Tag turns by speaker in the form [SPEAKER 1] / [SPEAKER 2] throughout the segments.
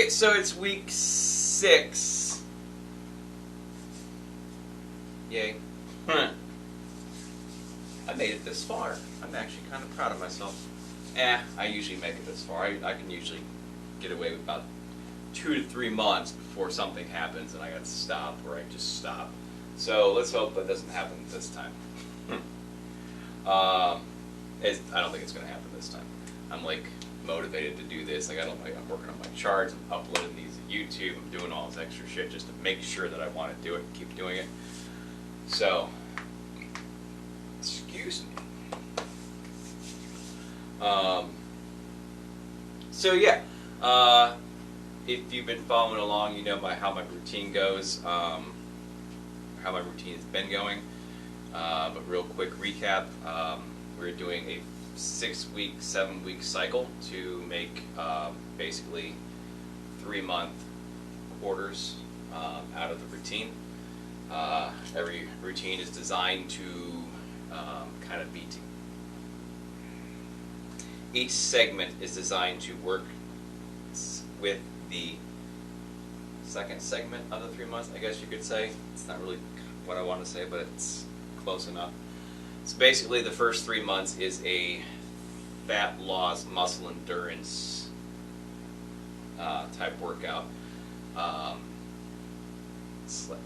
[SPEAKER 1] Okay, so it's week 6. Yay. I made it this far. I'm actually kind of proud of myself. I usually make it this far. I can usually get away with about 2 to 3 months before something happens and I got to stop, or I just stop. So let's hope that doesn't happen this time. I don't think it's going to happen this time. I'm like motivated to do this. Like I'm working on my charts, I'm uploading these to YouTube, I'm doing all this extra shit just to make sure that I want to do it and keep doing it. So, excuse me. So yeah, if you've been following along, you know how my routine goes, how my routine has been going. But real quick recap, we're doing a 6-week, 7-week cycle to make basically 3-month quarters out of the routine. Every routine is designed to kind of be each segment is designed to work with the second segment of the 3 months, I guess you could say. It's not really what I want to say, but it's close enough. So basically the first 3 months is a fat loss, muscle endurance type workout,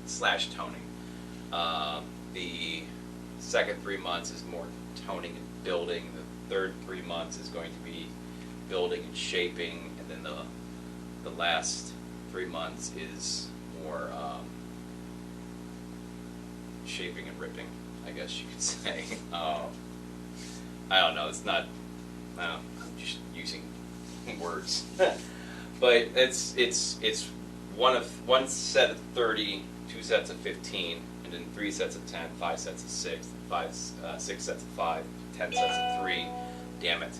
[SPEAKER 1] slash toning. The second 3 months is more toning and building. The third 3 months is going to be building and shaping, and then the last 3 months is more shaping and ripping, I guess you could say. I don't know. It's not. I'm just using words, but it's one set of 30, 2 sets of 15, and then 3 sets of 10, 5 sets of 6, 6 sets of 5, 10 sets of 3. Damn it.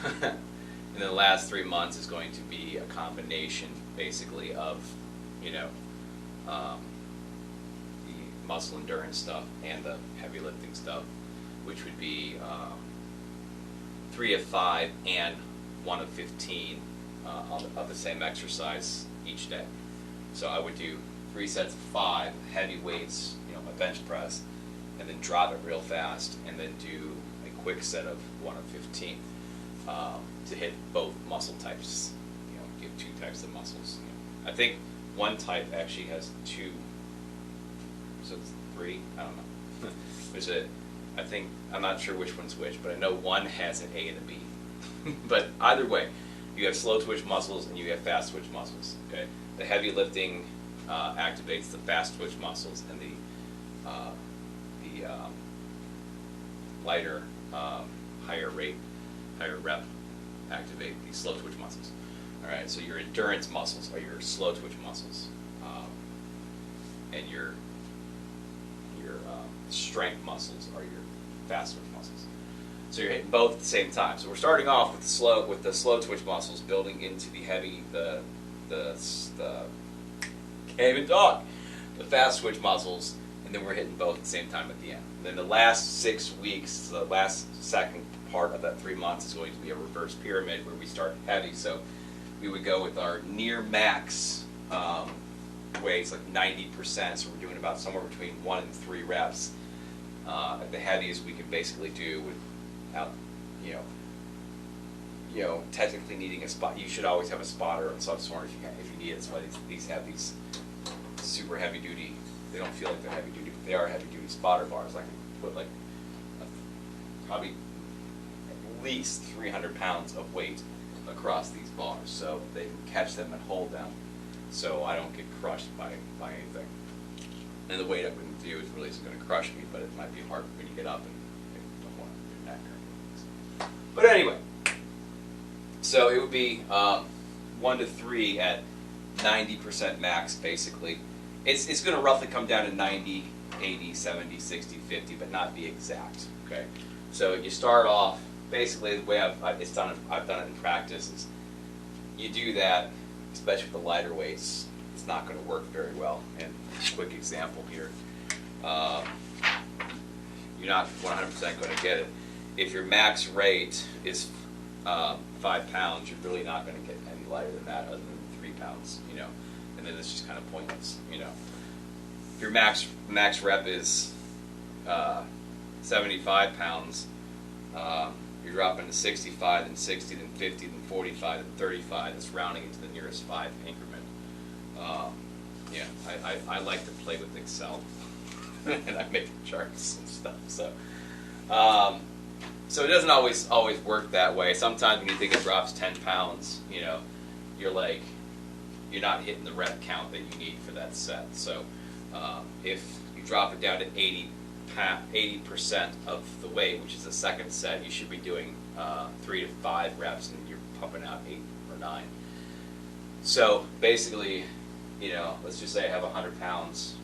[SPEAKER 1] And then the last 3 months is going to be a combination, basically, of the muscle endurance stuff and the heavy lifting stuff, which would be 3 of 5 and 1 of 15 of the same exercise each day. So I would do 3 sets of 5 heavy weights, my bench press, and then drop it real fast, and then do a quick set of 1 of 15 to hit both muscle types. Give 2 types of muscles. I think one type actually has 2. So it's 3. I don't know. I'm not sure which one's which, but I know one has an A and a B. But either way, you have slow twitch muscles and you have fast twitch muscles. Okay, the heavy lifting activates the fast twitch muscles, and the lighter, higher rep activate the slow twitch muscles. All right, so your endurance muscles are your slow twitch muscles, and your strength muscles are your fast twitch muscles. So you're hitting both at the same time. So we're starting off with the slow twitch muscles, building into the heavy, the can't even talk, the fast twitch muscles, and then we're hitting both at the same time at the end. And then the last 6 weeks, the last second part of that 3 months is going to be a reverse pyramid where we start heavy. So we would go with our near max weights, like 90%. So we're doing about somewhere between 1 and 3 reps. At the heaviest we can basically do without, technically needing a spot. You should always have a spotter of some sort if you need it. That's why these have these super heavy duty. They don't feel like they're heavy duty, but they are heavy duty spotter bars. I can put like probably at least 300 pounds of weight across these bars, so they can catch them and hold them, so I don't get crushed by anything. And the weight I'm going to do is really isn't going to crush me, but it might be hard when you get up and you don't want to do your neck or anything. But anyway, so it would be 1 to 3 at 90% max, basically. It's going to roughly come down to 90, 80, 70, 60, 50, but not be exact. Okay, so you start off. Basically, the way I've done it in practice is you do that, especially with the lighter weights. It's not going to work very well. And quick example here, you're not 100% going to get it. If your max rate is 5 pounds, you're really not going to get any lighter than that, other than 3 pounds, you know, and then it's just kind of pointless, you know. If your max rep is 75 pounds, you're dropping to 65, then 60, then 50, then 45, then 35. It's rounding into the nearest 5 increment. Yeah, I like to play with Excel, and I make charts and stuff. So, so it doesn't always work that way. Sometimes when you think it drops 10 pounds, you know, you're not hitting the rep count that you need for that set. So, if you drop it down to 80% of the weight, which is the second set, you should be doing 3 to 5 reps, and you're pumping out 8 or 9. So basically, you know, let's just say I have 100 pounds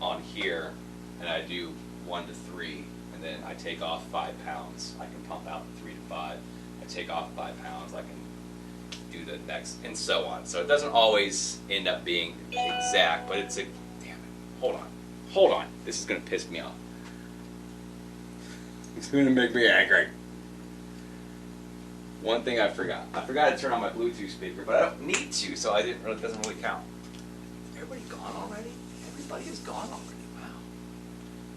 [SPEAKER 1] on here, and I do 1 to 3, and then I take off 5 pounds. I can pump out 3 to 5. I take off 5 pounds. I can do the next, and so on. So it doesn't always end up being exact, but it's a, damn it, hold on, this is going to piss me off. It's going to make me angry. One thing I forgot to turn on my Bluetooth speaker, but I don't need to, so it doesn't really count. Everybody gone already? Everybody is gone already, wow.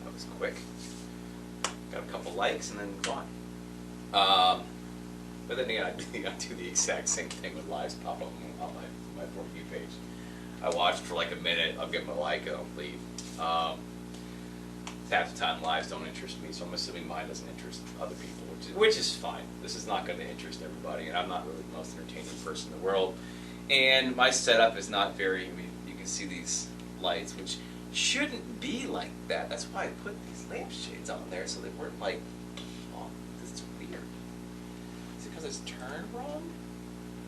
[SPEAKER 1] That was quick. Got a couple likes and then gone. But then again, I do the exact same thing with lives pop up on my For You page. I watch for like a minute, I'll get my like, and I'll leave. Half the time lives don't interest me, so I'm assuming mine doesn't interest other people, which is fine. This is not going to interest everybody, and I'm not really the most entertaining person in the world. And my setup is not very, I mean, you can see these lights, which shouldn't be like that. That's why I put these lampshades on there, so they weren't like, oh, this is weird. Is it because it's turned wrong?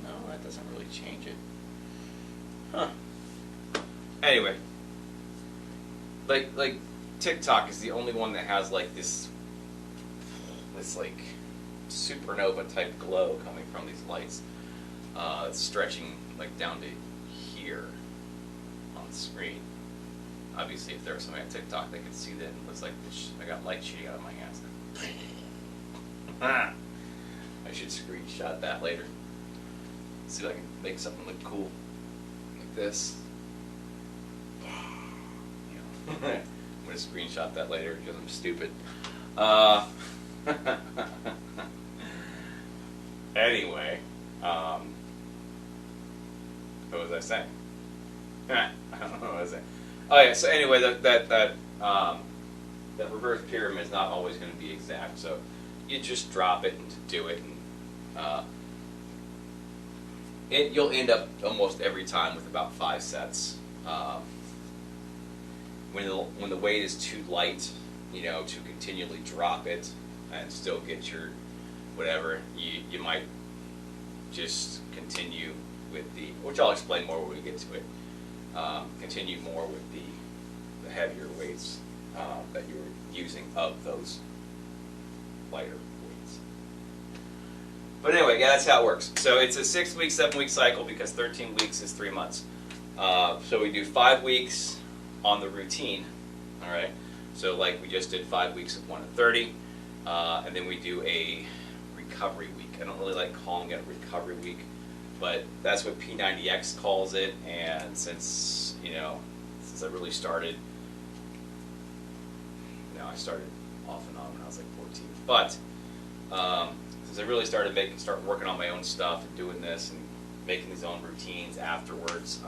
[SPEAKER 1] No, that doesn't really change it. Huh. Anyway, like TikTok is the only one that has like this like supernova type glow coming from these lights. It's stretching like down to here on the screen. Obviously, if there was somebody on TikTok, they could see that it looks like I got light shooting out of my hands. I should screenshot that later. See if I can make something look cool like this. I'm going to screenshot that later because I'm stupid. Anyway, what was I saying? I don't know what I was saying. Oh yeah, so anyway, that reverse pyramid is not always going to be exact, so you just drop it and do it, and you'll end up almost every time with about 5 sets. When the weight is too light, you know, to continually drop it and still get your whatever, you might just continue with which I'll explain more when we get to it. Continue more with the heavier weights that you were using of those lighter weights. But anyway, yeah, that's how it works. So it's a 6-week, 7-week cycle because 13 weeks is 3 months. So we do 5 weeks on the routine, all right? So like we just did 5 weeks of 1 to 30, and then we do a recovery week. I don't really like calling it a recovery week, but that's what P90X calls it, and since I really started, I started off and on when I was like 14, but since I really started start working on my own stuff and doing this and making these own routines afterwards,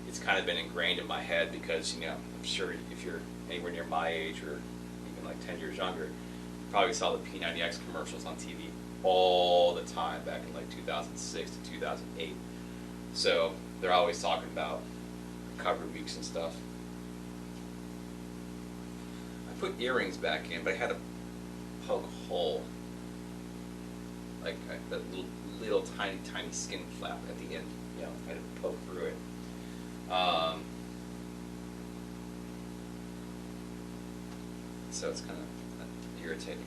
[SPEAKER 1] it's kind of been ingrained in my head because, I'm sure if you're anywhere near my age or even like 10 years younger, you probably saw the P90X commercials on TV all the time back in like 2006 to 2008. So they're always talking about recovery weeks and stuff. I put earrings back in, but I had to poke a hole, like that little tiny skin flap at the end. I had to poke through it. So it's kind of irritating.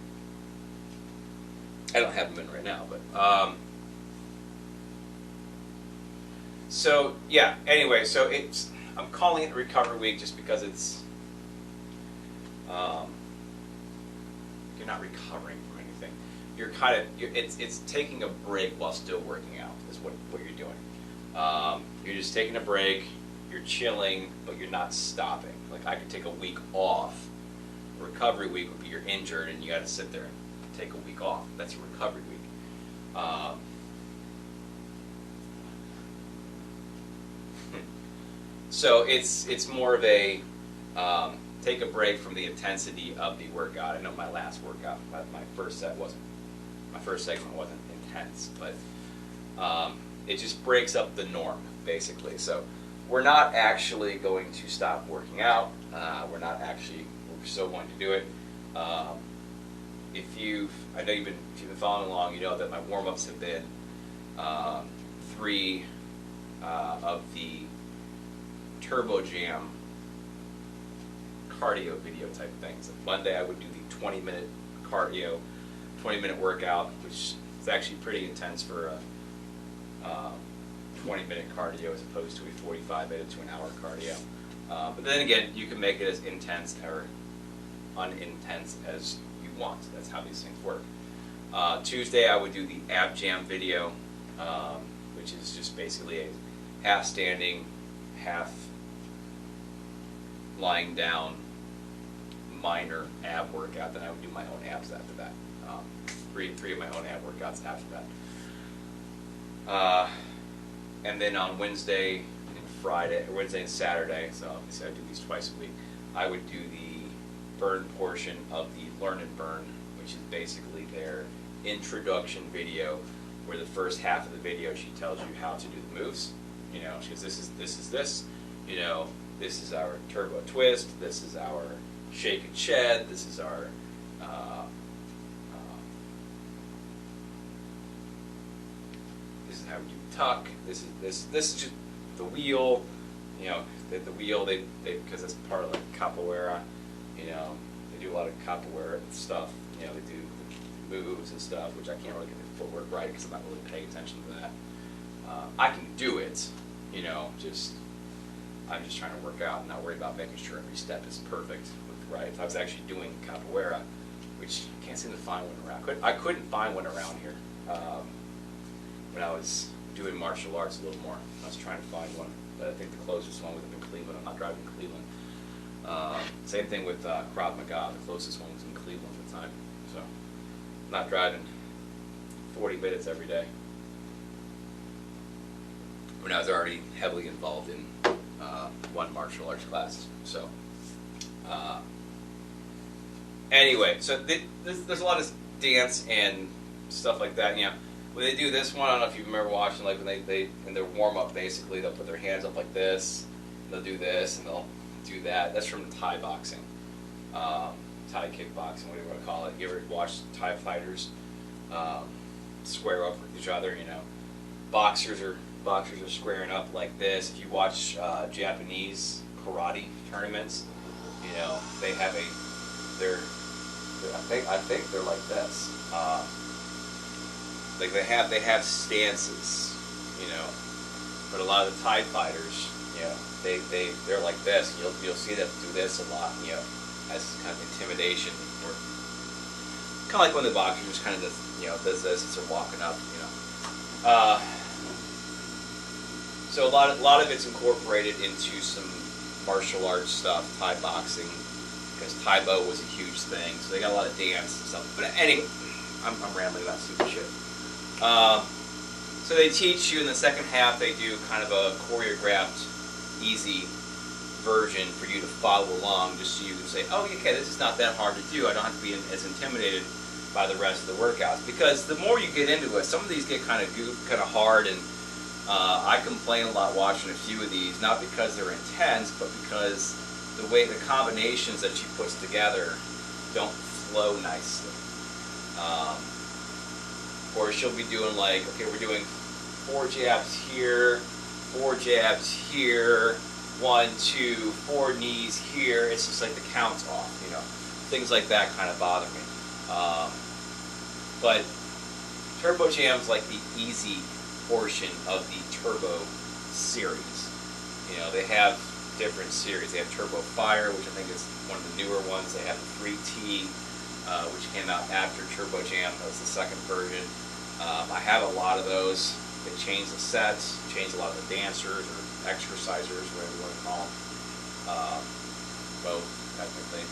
[SPEAKER 1] I don't have them in right now, but so yeah. Anyway, so I'm calling it Recovery Week just because it's you're not recovering from anything. You're it's taking a break while still working out is what you're doing. You're just taking a break, you're chilling, but you're not stopping. Like I could take a week off. A recovery week would be you're injured and you got to sit there and take a week off. That's your recovery week. So it's more of a take a break from the intensity of the workout. I know my last workout, my first segment wasn't intense, but it just breaks up the norm basically. So we're not actually going to stop working out. We're still going to do it. I know if you've been following along, you know that my warm-ups have been 3 of the Turbo Jam cardio video type things. Monday I would do the 20-minute cardio, 20-minute workout, which is actually pretty intense for a 20-minute cardio as opposed to a 45-minute to an hour cardio. But then again, you can make it as intense or unintense as you want. That's how these things work. Tuesday I would do the ab jam video, which is just basically a half standing, half lying down minor ab workout. Then I would do my own abs after that. Three of my own ab workouts after that. And then on Wednesday and Saturday, so obviously I do these twice a week, I would do the burn portion of the Learn and Burn, which is basically their introduction video, where the first half of the video she tells you how to do the moves. You know, she goes, this is, you know, this is our turbo twist, this is our shake and shed, this is our this is how we do tuck, this is just the wheel, you know, the wheel they because it's part of like capoeira, you know, they do a lot of capoeira stuff, you know, they do moves and stuff, which I can't really get the footwork right because I'm not really paying attention to that. I can do it, you know, I'm just trying to work out and not worry about making sure every step is perfect with the right. If I was actually doing capoeira, which I can't seem to find one around. I couldn't find one around here when I was doing martial arts a little more. I was trying to find one, but I think the closest one would have been Cleveland. I'm not driving to Cleveland. Same thing with Krav Maga. The closest one was in Cleveland at the time. So I'm not driving 40 minutes every day when I was already heavily involved in one martial arts class. So anyway, so there's a lot of dance and stuff like that. You know, when they do this one, I don't know if you remember watching, like when they in their warm up, basically they'll put their hands up like this, they'll do this, and they'll do that. That's from Thai boxing, Thai kickboxing, whatever you want to call it. You ever watch Thai fighters square up with each other? You know, boxers are squaring up like this. If you watch Japanese karate tournaments, you know, they have I think they're like this. Like they have stances, you know, but a lot of the Thai fighters, you know, they're like this. You'll see them do this a lot, you know, as kind of intimidation, or kind of like when the boxer just kind of does, you know, does this as they're walking up, you know. So a lot of it's incorporated into some martial arts stuff, Thai boxing, because Thai Bo was a huge thing. So they got a lot of dance and stuff. But anyway, I'm rambling about stupid shit. So they teach you in the second half. They do kind of a choreographed, easy version for you to follow along, just so you can say, oh, okay, this is not that hard to do. I don't have to be as intimidated by the rest of the workouts. Because the more you get into it, some of these get kind of hard, and I complain a lot watching a few of these, not because they're intense, but because the way the combinations that she puts together don't flow nicely. Or she'll be doing like, okay, we're doing 4 jabs here, 4 jabs here, 1, 2, 4 knees here. It's just like the count's off, you know. Things like that kind of bother me. But Turbo Jam's like the easy portion of the Turbo series. You know, they have different series. They have Turbo Fire, which I think is one of the newer ones. They have the 3T, which came out after Turbo Jam. That was the second version. I have a lot of those. They changed the sets, changed a lot of the dancers or exercisers, whatever you want to call them. Both, technically.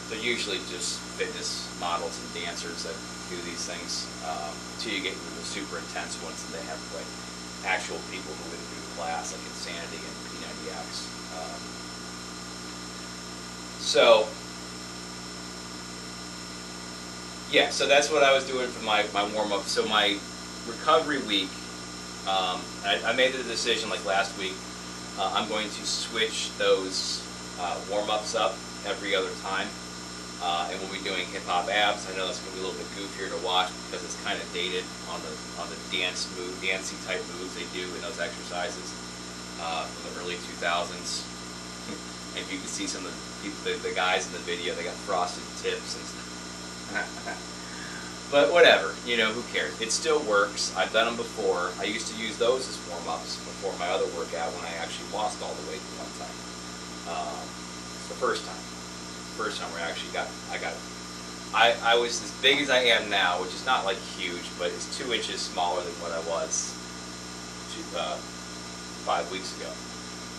[SPEAKER 1] They're usually just fitness models and dancers that do these things until you get into the super intense ones, and they have like actual people who live through the class, like Insanity and P90X. So yeah, so that's what I was doing for my warm-up. So my recovery week, I made the decision like last week, I'm going to switch those warm-ups up every other time. And we'll be doing hip-hop abs. I know that's going to be a little bit goofier to watch because it's kind of dated on the dancey type moves they do in those exercises from the early 2000s. And if you can see some of the guys in the video, they got frosted tips and stuff. But whatever, you know, who cares? It still works. I've done them before. I used to use those as warm-ups before my other workout when I actually lost all the weight one time. It's the first time. First time where I actually I was as big as I am now, which is not like huge, but it's 2 inches smaller than what I was 5 weeks ago.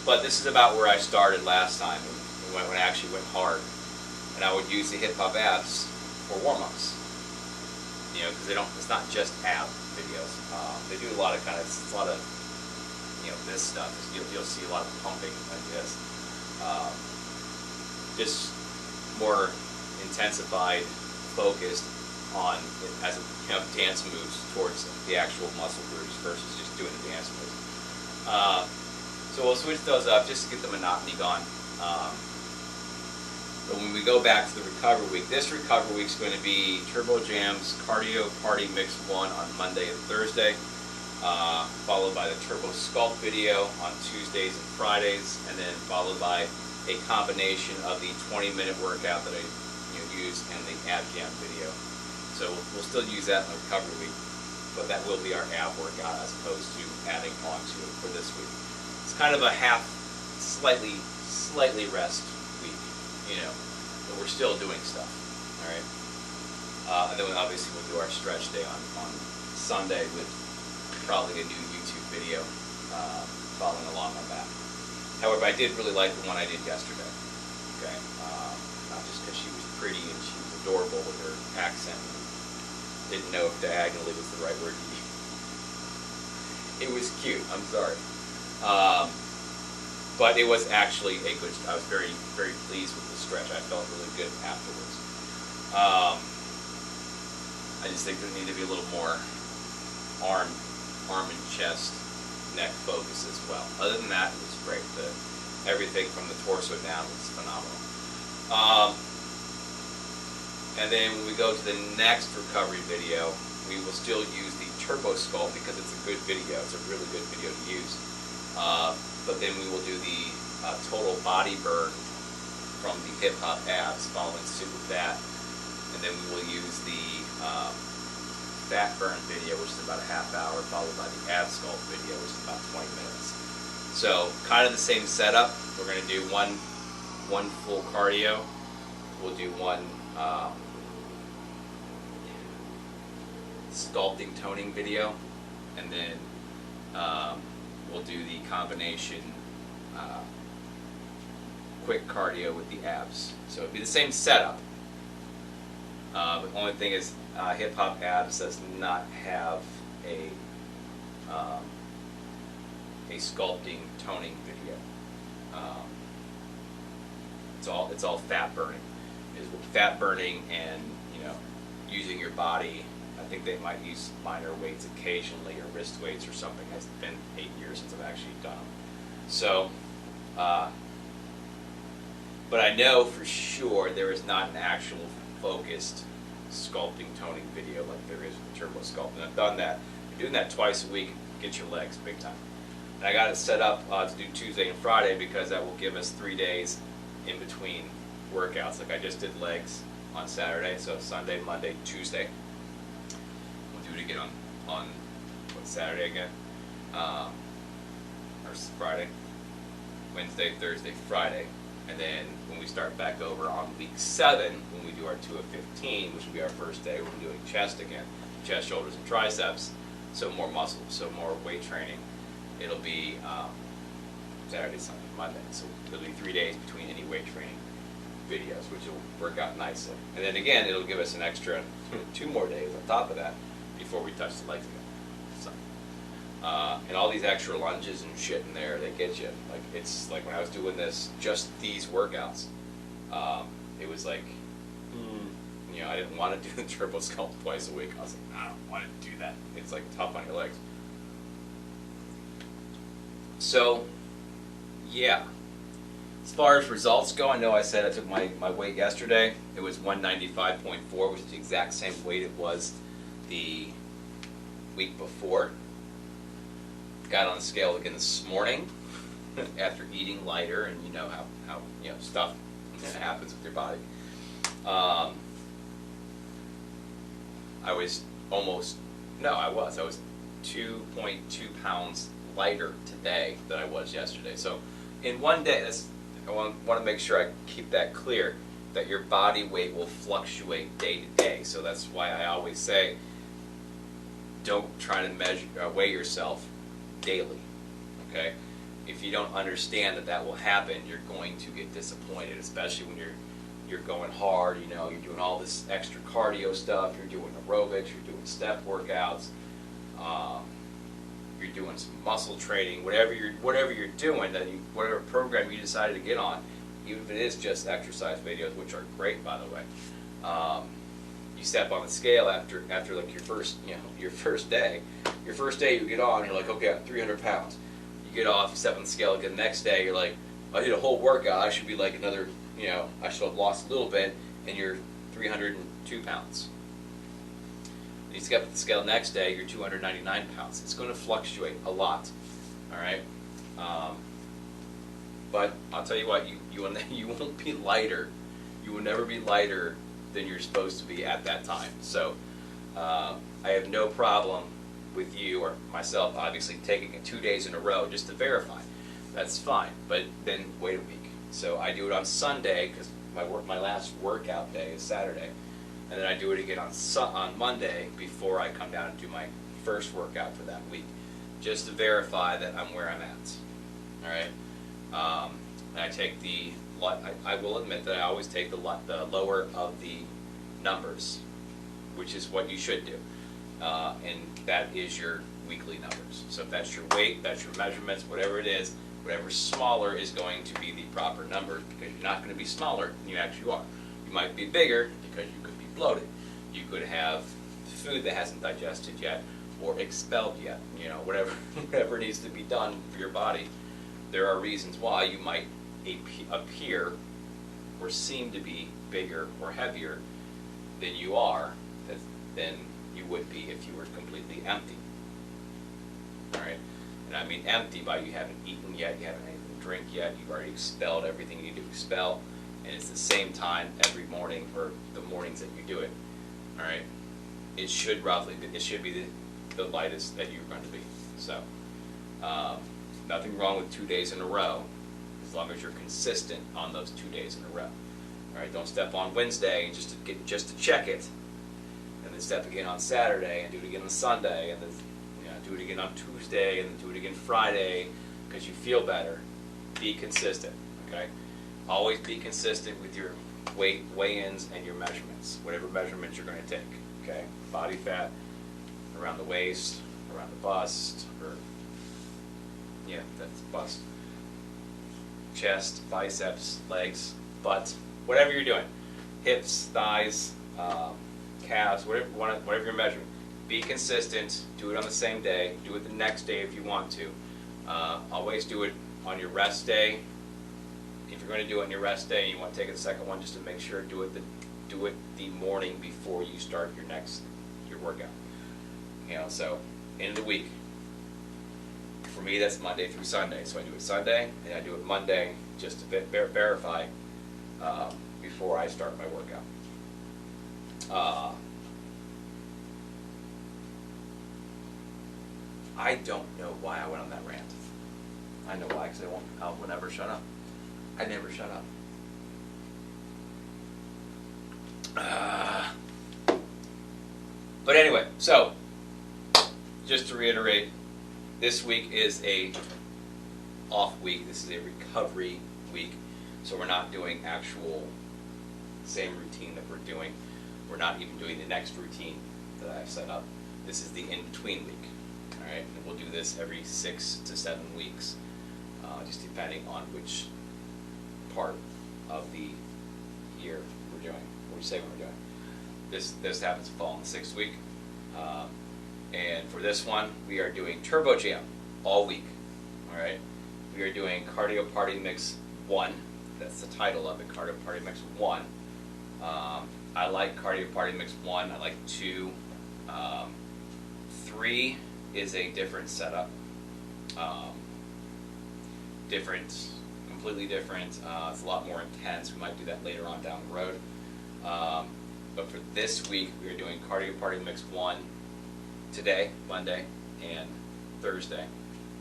[SPEAKER 1] But this is about where I started last time when I actually went hard, and I would use the hip hop abs for warm-ups. You know, because it's not just ab videos. They do a lot of this stuff. You'll see a lot of pumping like this. Just more intensified, focused on as dance moves towards the actual muscle groups versus just doing the dance moves. So we'll switch those up just to get the monotony gone. But when we go back to the recovery week, this recovery week is going to be Turbo Jams Cardio Party Mix 1 on Monday and Thursday, followed by the Turbo Sculpt video on Tuesdays and Fridays, and then followed by a combination of the 20-minute workout that I use and the ab jam video. So we'll still use that in the recovery week, but that will be our ab workout as opposed to adding on to it for this week. It's kind of a slightly rest week, you know, but we're still doing stuff. All right. And then obviously we'll do our stretch day on Sunday with probably a new YouTube video following along on that. However, I did really like the one I did yesterday. Okay, not just because she was pretty and she was adorable with her accent. Didn't know if diagonally was the right word to use. It was cute. I'm sorry, but it was actually a good. I was very pleased with the stretch. I felt really good afterwards. I just think there need to be a little more arm and chest, neck focus as well. Other than that, it was great. Everything from the torso down was phenomenal. And then when we go to the next recovery video, we will still use the Turbo Sculpt because it's a good video. It's a really good video to use. But then we will do the total body burn from the hip hop abs, following suit with that. And then we will use the fat burn video, which is about a half hour, followed by the ab sculpt video, which is about 20 minutes. So kind of the same setup. We're going to do one full cardio. We'll do one sculpting toning video, and then we'll do the combination quick cardio with the abs. So it'll be the same setup. But the only thing is hip hop abs does not have a sculpting toning video. It's all fat burning. Is fat burning and using your body. I think they might use minor weights occasionally or wrist weights or something. It's been 8 years since I've actually done them. So, but I know for sure there is not an actual focused sculpting toning video like there is with Turbo Sculpt. And I've done that. You're doing that twice a week. Get your legs big time. And I got it set up to do Tuesday and Friday because that will give us 3 days in between workouts. Like I just did legs on Saturday, so Sunday, Monday, Tuesday. We'll do it again on what's Saturday again? Or Friday. Wednesday, Thursday, Friday. And then when we start back over on week 7, when we do our 2 of 15, which will be our first day, we'll be doing chest again. Chest, shoulders, and triceps. so more muscle, so more weight training. It'll be Saturday, Sunday, Monday. So it'll be 3 days between any weight training videos, which will work out nicely. And then again, it'll give us an extra 2 more days on top of that before we touch the legs again. So, and all these extra lunges and shit in there, they get you. Like, it's like when I was doing this, just these workouts, it was like, you know, I didn't want to do the triple sculpt twice a week. I was like, I don't want to do that. It's like tough on your legs. So, yeah. As far as results go, I know I said I took my weight yesterday. It was 195.4, which is the exact same weight it was the week before. Got on the scale again this morning after eating lighter, and you know how you know stuff happens with your body. I was 2.2 pounds lighter today than I was yesterday. So in one day, I want to make sure I keep that clear, that your body weight will fluctuate day to day. So that's why I always say, don't try to weigh yourself daily, okay? If you don't understand that will happen, you're going to get disappointed, especially when you're going hard, you know, you're doing all this extra cardio stuff, you're doing aerobics, you're doing step workouts, you're doing some muscle training, whatever you're doing, whatever program you decided to get on, even if it is just exercise videos, which are great, by the way. You step on the scale after like your first day. Your first day you get on, you're like, okay, I'm 300 pounds. You get off, you step on the scale again the next day, you're like, I did a whole workout, I should be like another, you know, I should have lost a little bit, and you're 302 pounds. You step on the scale the next day, you're 299 pounds. It's going to fluctuate a lot, all right? But I'll tell you what, you won't be lighter. You will never be lighter than you're supposed to be at that time. So I have no problem with you or myself, obviously, taking it 2 days in a row just to verify. That's fine, but then wait a week. So I do it on Sunday because my last workout day is Saturday, and then I do it again on Monday before I come down and do my first workout for that week, just to verify that I'm where I'm at. All right. And I take I will admit that I always take the lower of the numbers, which is what you should do, and that is your weekly numbers. So if that's your weight, that's your measurements, whatever it is, whatever smaller is going to be the proper number, because you're not going to be smaller than you actually are. You might be bigger because you could be bloated. You could have food that hasn't digested yet or expelled yet. You know, whatever needs to be done for your body. There are reasons why you might appear or seem to be bigger or heavier than you are, than you would be if you were completely empty. All right? And I mean empty by you haven't eaten yet, you haven't had anything to drink yet, you've already expelled everything you need to expel, and it's the same time every morning or the mornings that you do it. All right? It should be the lightest that you're going to be. So, nothing wrong with 2 days in a row, as long as you're consistent on those 2 days in a row. All right, don't step on Wednesday just to check it, and then step again on Saturday, and do it again on Sunday, and then do it again on Tuesday, and then do it again Friday, because you feel better. Be consistent. Okay, always be consistent with your weigh-ins and your measurements, whatever measurements you're going to take. Okay, body fat around the waist, around the bust, or yeah, that's bust, chest, biceps, legs, butt, whatever you're doing, hips, thighs, calves, whatever you're measuring. Be consistent. Do it on the same day. Do it the next day if you want to. Always do it on your rest day. If you're going to do it on your rest day and you want to take a second one, just to make sure, do it the morning before you start your workout. You know, so end of the week. For me, that's Monday through Sunday. So I do it Sunday and I do it Monday just to verify before I start my workout. I don't know why I went on that rant. I know why, because I will never shut up. I never shut up. But anyway, so just to reiterate, this week is a off week. This is a recovery week. So we're not doing actual same routine that we're doing. We're not even doing the next routine that I've set up. This is the in-between week. All right, and we'll do this every 6 to 7 weeks, just depending on which part of the year we're doing, or which segment we're doing. This happens to fall in the 6th week. And for this one, we are doing Turbo Jam all week. All right, we are doing Cardio Party Mix 1. That's the title of it, Cardio Party Mix 1. I like Cardio Party Mix 1. I like 2. 3 is a different setup. Completely different. It's a lot more intense. We might do that later on down the road. But for this week, we are doing Cardio Party Mix 1 today, Monday, and Thursday.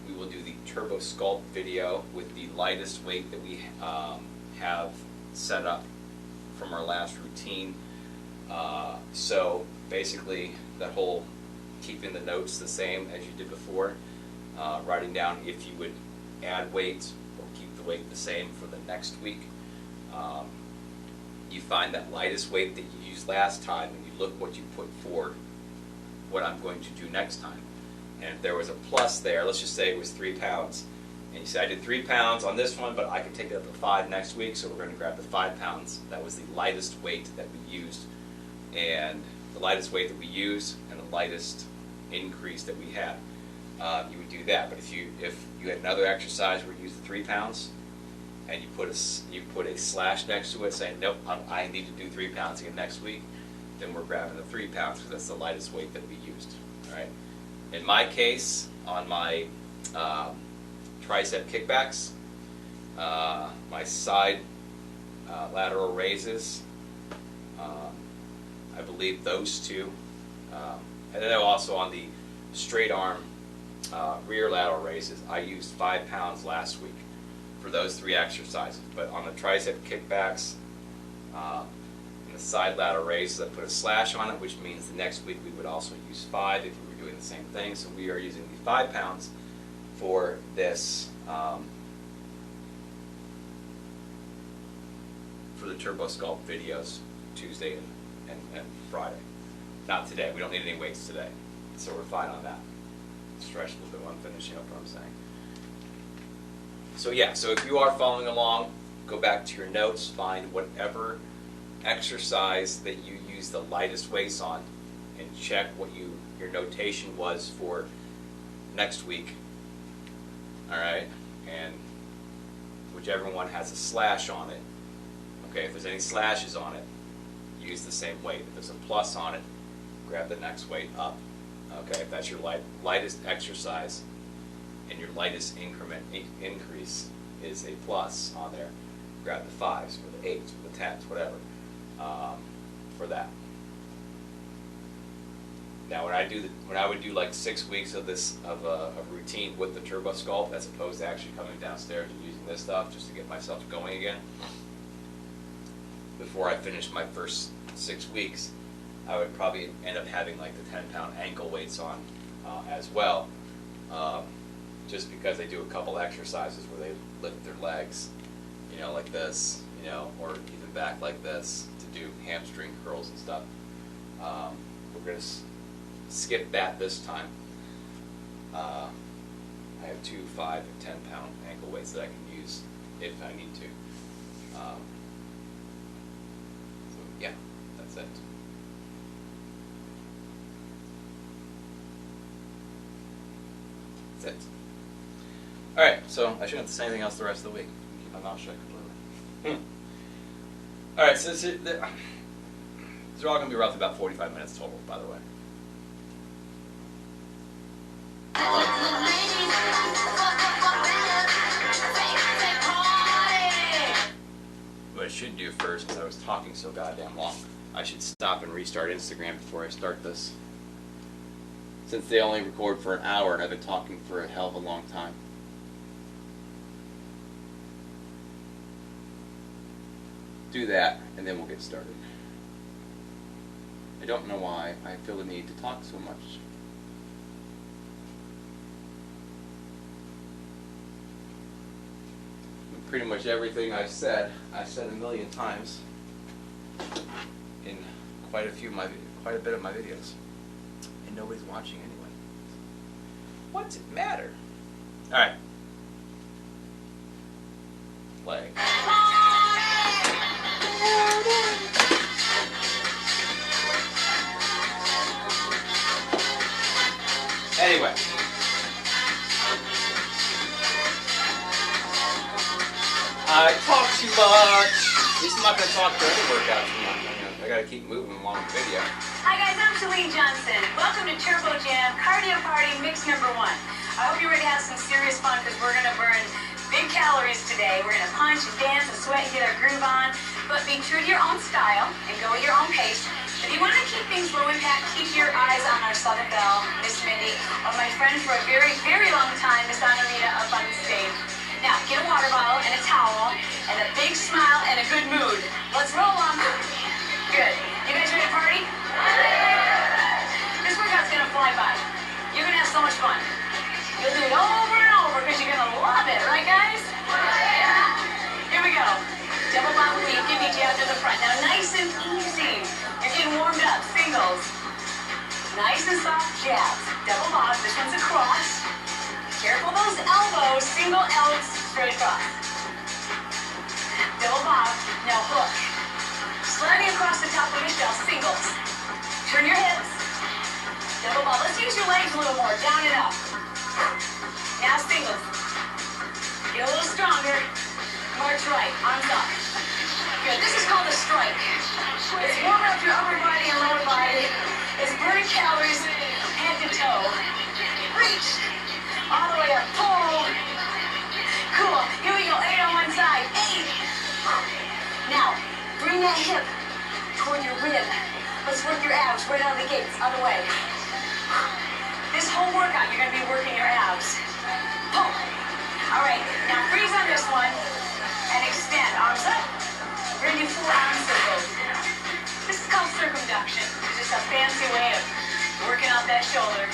[SPEAKER 1] We will do the Turbo Sculpt video with the lightest weight that we have set up from our last routine. So basically, that whole keeping the notes the same as you did before, writing down if you would add weight or keep the weight the same for the next week. You find that lightest weight that you used last time and you look what you put forward, what I'm going to do next time. And if there was a plus there, let's just say it was 3 pounds, and you say I did 3 pounds on this one, but I can take it up to 5 next week, so we're going to grab the 5 pounds. That was the lightest weight that we used, and the lightest weight that we used and the lightest increase that we had. You would do that. But if you had another exercise where you used 3 pounds and you put a slash next to it saying nope, I need to do 3 pounds again next week, then we're grabbing the 3 pounds because that's the lightest weight that we used. All right. In my case, on my tricep kickbacks, my side lateral raises, I believe those two, and then also on the straight arm rear lateral raises, I used 5 pounds last week for those 3 exercises. But on the tricep kickbacks and the side lateral raises, I put a slash on it, which means the next week we would also use 5 if we were doing the same thing. So we are using the 5 pounds for this, for the Turbo Sculpt videos Tuesday and Friday. Not today. We don't need any weights today, so we're fine on that. Stretch a little bit while I'm finishing up what I'm saying. So yeah, so if you are following along, go back to your notes, find whatever exercise that you use the lightest weights on, and check what your notation was for next week. All right, and whichever one has a slash on it. Okay, if there's any slashes on it, use the same weight. If there's a plus on it, grab the next weight up. Okay, if that's your lightest exercise and your lightest increase is a plus on there, grab the 5s or the 8s or the 10s, whatever, for that. Now, when I would do like 6 weeks of this of a routine with the Turbo Sculpt, as opposed to actually coming downstairs and using this stuff just to get myself going again, before I finished my first 6 weeks, I would probably end up having like the 10-pound ankle weights on as well, just because they do a couple exercises where they lift their legs, you know, like this, you know, or even back like this to do hamstring curls and stuff. We're going to skip that this time. I have 2, 5, and 10-pound ankle weights that I can use if I need to. So yeah, that's it. That's it. All right, so I shouldn't have to say anything else the rest of the week. Keep my mouth shut completely. All right, so they're all going to be roughly about 45 minutes total, by the way. What I should do first, because I was talking so goddamn long, I should stop and restart Instagram before I start this. Since they only record for an hour and I've been talking for a hell of a long time. Do that, and then we'll get started. I don't know why I feel the need to talk so much. pretty much everything I've said a million times in quite a bit of my videos, and nobody's watching anyway. What's it matter? All right. Leg. Anyway. I talk too much. At least I'm not going to talk during the workout too much. I got to keep moving along the video.
[SPEAKER 2] Hi guys, I'm Shalene Johnson. Welcome to Turbo Jam Cardio Party Mix number 1. I hope you're ready to have some serious fun because we're going to burn big calories today. We're going to punch and dance and sweat and get our groove on. But be true to your own style and go at your own pace. If you want to keep things low impact, keep your eyes on our Southern Belle, Miss Mindy, or my friend for a very, very long time, Miss Anarita, up on the stage. Now, get a water bottle and a towel and a big smile and a good mood. Let's roll on. Good. You guys ready to party? This workout's going to fly by. You're going to have so much fun. You'll do it over and over because you're going to love it, right guys? Here we go. Double bottom lead, give me jab to the front. Now, nice and easy. You're getting warmed up. Singles. Nice and soft jabs. Double bottom. This one's across. Careful those elbows, single L's straight across. Double bob, now hook. Sliding across the top of your shell, singles. Turn your hips. Double bob. Let's use your legs a little more, down and up. Now singles. Get a little stronger. March right, arms up. Good, this is called a strike. It's warming up your upper body and lower body. It's burning calories head to toe. Reach. All the way up, pull. Cool, here we go, 8 on one side, 8. Now, bring that hip toward your rib. Let's work your abs right out of the gates, other way. This whole workout, you're gonna be working your abs. Pull. All right, now freeze on this one and extend, arms up. Bring your full arm circles. This is called circumduction. It's just a fancy way of working out that shoulder.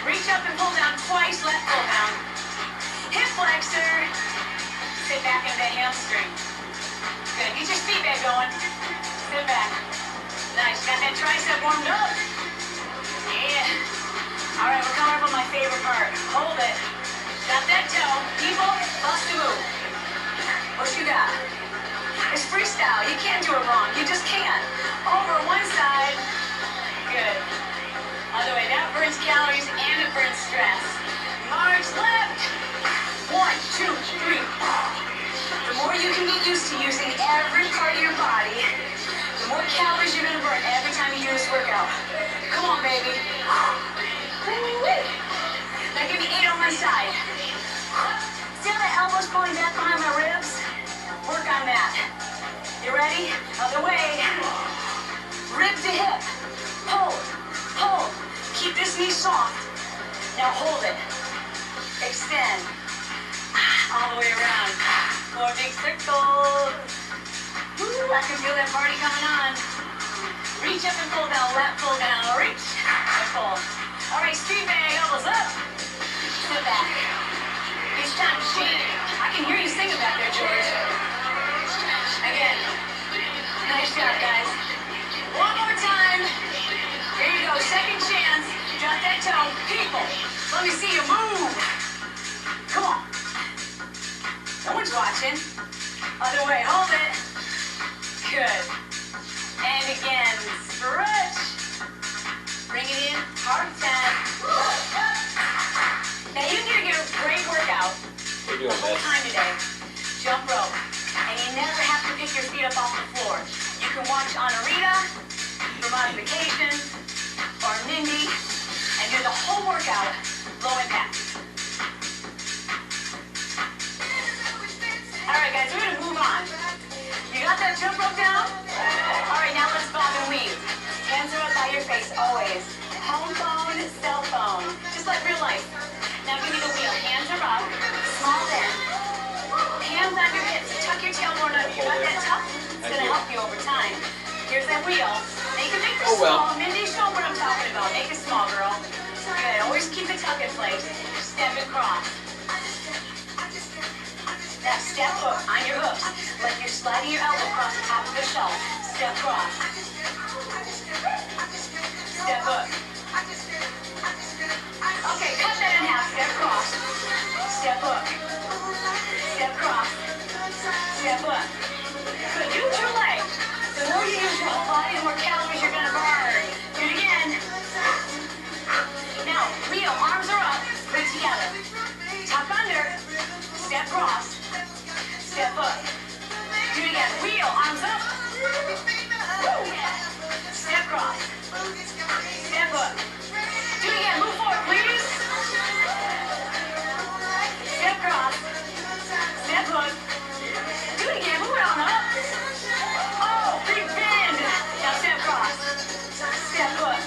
[SPEAKER 2] Reach up and pull down twice, let pull down. Hip flexor. Sit back into that hamstring. Good. Get your feet back going. Sit back. Nice. Got that tricep warmed up. Yeah. All right, we're coming up on my favorite part. Hold it. Got that toe. People, bust a move. What you got? It's freestyle. You can't do it wrong. You just can't. Over one side. Good. Other way, that burns calories and it burns stress. March left. 1, 2, 3. The more you can get used to using every part of your body, the more calories you're going to burn every time you do this workout. Come on, baby. Now give me 8 on my side. See how the elbows pulling back behind my ribs? Work on that. You ready? Other way. Rib to hip. Pull. Pull. Keep this knee soft. Now hold it. Extend. All the way around. More big circle. Woo, I can feel that party coming on. Reach up and pull down. Left pull down. Reach and pull. All right, street bag. Elbows up. Sit back. It's time to shake. I can hear you singing back there, George. Again. Nice job, guys. One more time. Here you go, second chance. Drop that toe. People, let me see you move. Come on. No one's watching. Other way, hold it. Good. And again, stretch. Bring it in, hard 10. Now you need to get a great workout the whole time today. Jump rope. And you never have to pick your feet up off the floor. You can watch Anarita for modification, or Mindy, and do the whole workout low impact. Alright guys, we're gonna move on. You got that jump rope down? Alright, now let's bob and weave. Hands are up by your face, always. Home phone, cell phone. Just like real life. Now give me the wheel. Hands are up, small bend. Hands on your hips, tuck your tailbone up. You got that tuck? It's gonna help you over time. Here's that wheel. Make it small. Mindy, show what I'm talking about. Make it small, girl. Good. Always keep the tuck in place. Step across. Now step hook on your hooks. Like you're sliding your elbow across the top of the shelf. Step cross. Step hook. Okay, cut that in half. Step cross. Step hook. Step cross. Step hook. Good. Use your leg. The more you use your whole body, the more calories you're gonna burn. Do it again. Now, wheel, arms are up. Put it together. Tuck under. Step cross. Step hook. Do it again. Wheel, arms up. Woo. Step cross. Step hook. Do it again. Move forward, please. Step cross. Step hook. Do it again. Move it on up. Oh, big bend. Now step cross. Step hook.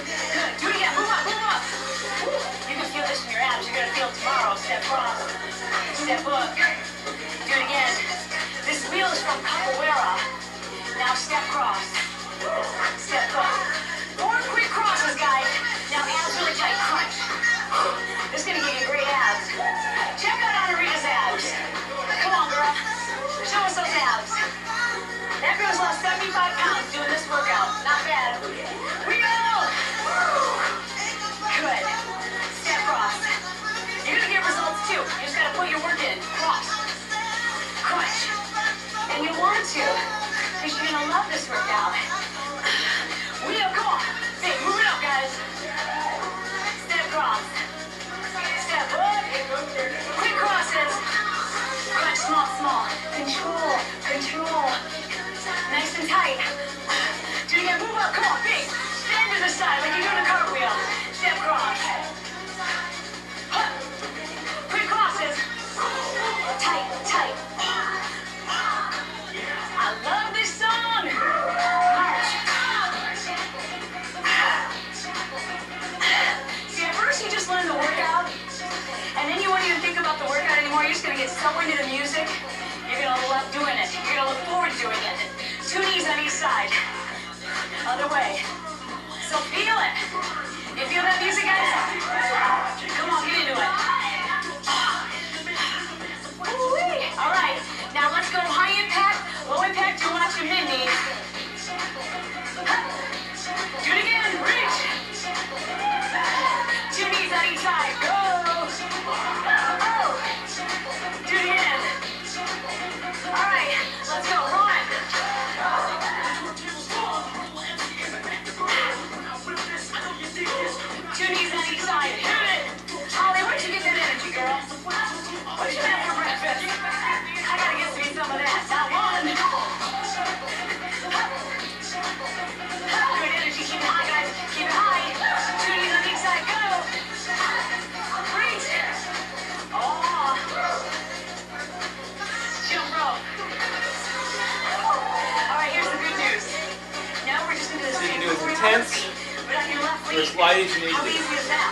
[SPEAKER 2] Good. Do it again. Move up. Move up. Woo. You can feel this in your abs. You're going to feel it tomorrow. Step cross. Step hook. Do it again. This wheel is from capoeira. Now step cross. Step hook. 4 quick crosses, guys. Now abs really tight. Crunch. This is going to give you great abs. Check out Anarita's abs. Come on, girl. Show us those abs. That girl's lost 75 pounds doing this workout. Not bad. We go! Good. Step cross. You're going to get results too. You just got to put your work in. Cross. Crunch. And you want to, because you're going to love this workout. Wheel, come on. Hey, move it up, guys. Step cross. Step up. Quick crosses. Crunch, small, small. Control, control. Nice and tight. Do it again. Move up. Come on, big. Stand to the side like you're doing a cartwheel. Step cross. Huh. Quick crosses. Tight, tight. I love this song. March. See, at first you just learn the workout, and then you won't even think about the workout anymore. You're just going to get so into the music. You're going to love doing it. You're going to look forward to doing it. 2 knees on each side. Other way. So feel it. You feel that music, guys? Come on, get into it. Woo-wee. All right. Now let's go high impact, low impact. You want your mid knee. Do it again. Reach. 2 knees on each side. Go. Oh. Do it again. All right. Let's go. Run. 2 knees on each side. Hit it. Holly, where'd you get that energy, girl? What'd you have for breakfast? I gotta get me some of that. Not one. Good energy. Keep it high, guys. Keep it high. 2 knees on each side. Go. Reach. Oh. Jump rope. All right, here's the good news. Now we're just into the same
[SPEAKER 1] You can do as intense
[SPEAKER 2] but on your left
[SPEAKER 1] or
[SPEAKER 2] leg.
[SPEAKER 1] as light as you need
[SPEAKER 2] How
[SPEAKER 1] to.
[SPEAKER 2] easy is that?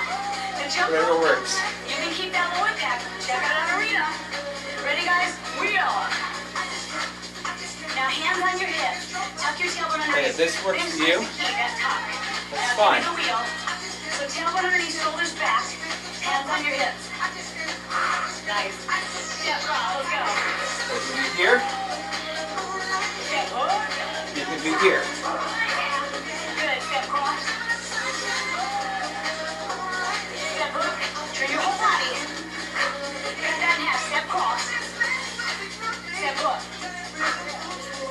[SPEAKER 2] The jump
[SPEAKER 1] Whatever
[SPEAKER 2] rope.
[SPEAKER 1] works.
[SPEAKER 2] You can keep that low impact. Check it out, Arena. Ready, guys? Wheel. Now, hands on your hips. Tuck your tailbone underneath.
[SPEAKER 1] Hey, if this works for you,
[SPEAKER 2] That tuck.
[SPEAKER 1] that's
[SPEAKER 2] Now,
[SPEAKER 1] fine.
[SPEAKER 2] do the wheel. So tailbone underneath, shoulders back. Hands on your hips. Nice. Step cross. Let's go.
[SPEAKER 1] So you can do here,
[SPEAKER 2] Step hook.
[SPEAKER 1] you can do here.
[SPEAKER 2] Good. Step cross. Step hook. Turn your whole body. Cut that in half. Step cross. Step hook.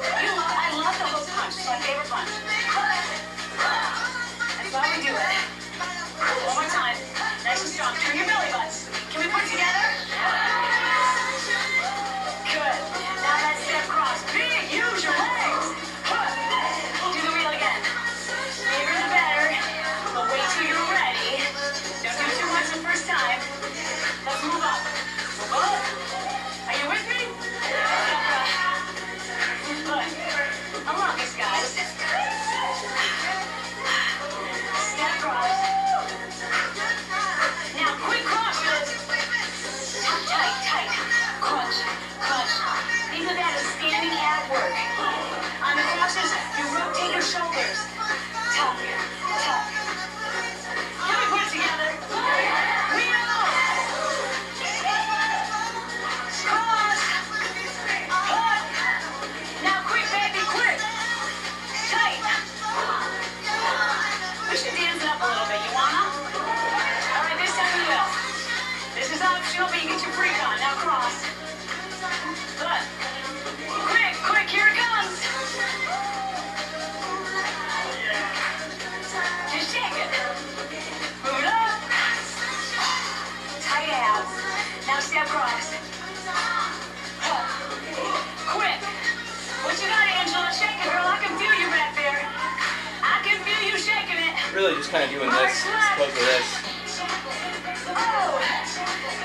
[SPEAKER 2] I love the hook punch. It's my favorite punch. That's why we do it. One more time. Nice and strong. Turn your belly butts. Can we put it together? Good. Now that step cross. Big. Use your legs. Do the wheel again.
[SPEAKER 1] really just kind of doing this as opposed to this.
[SPEAKER 2] Oh,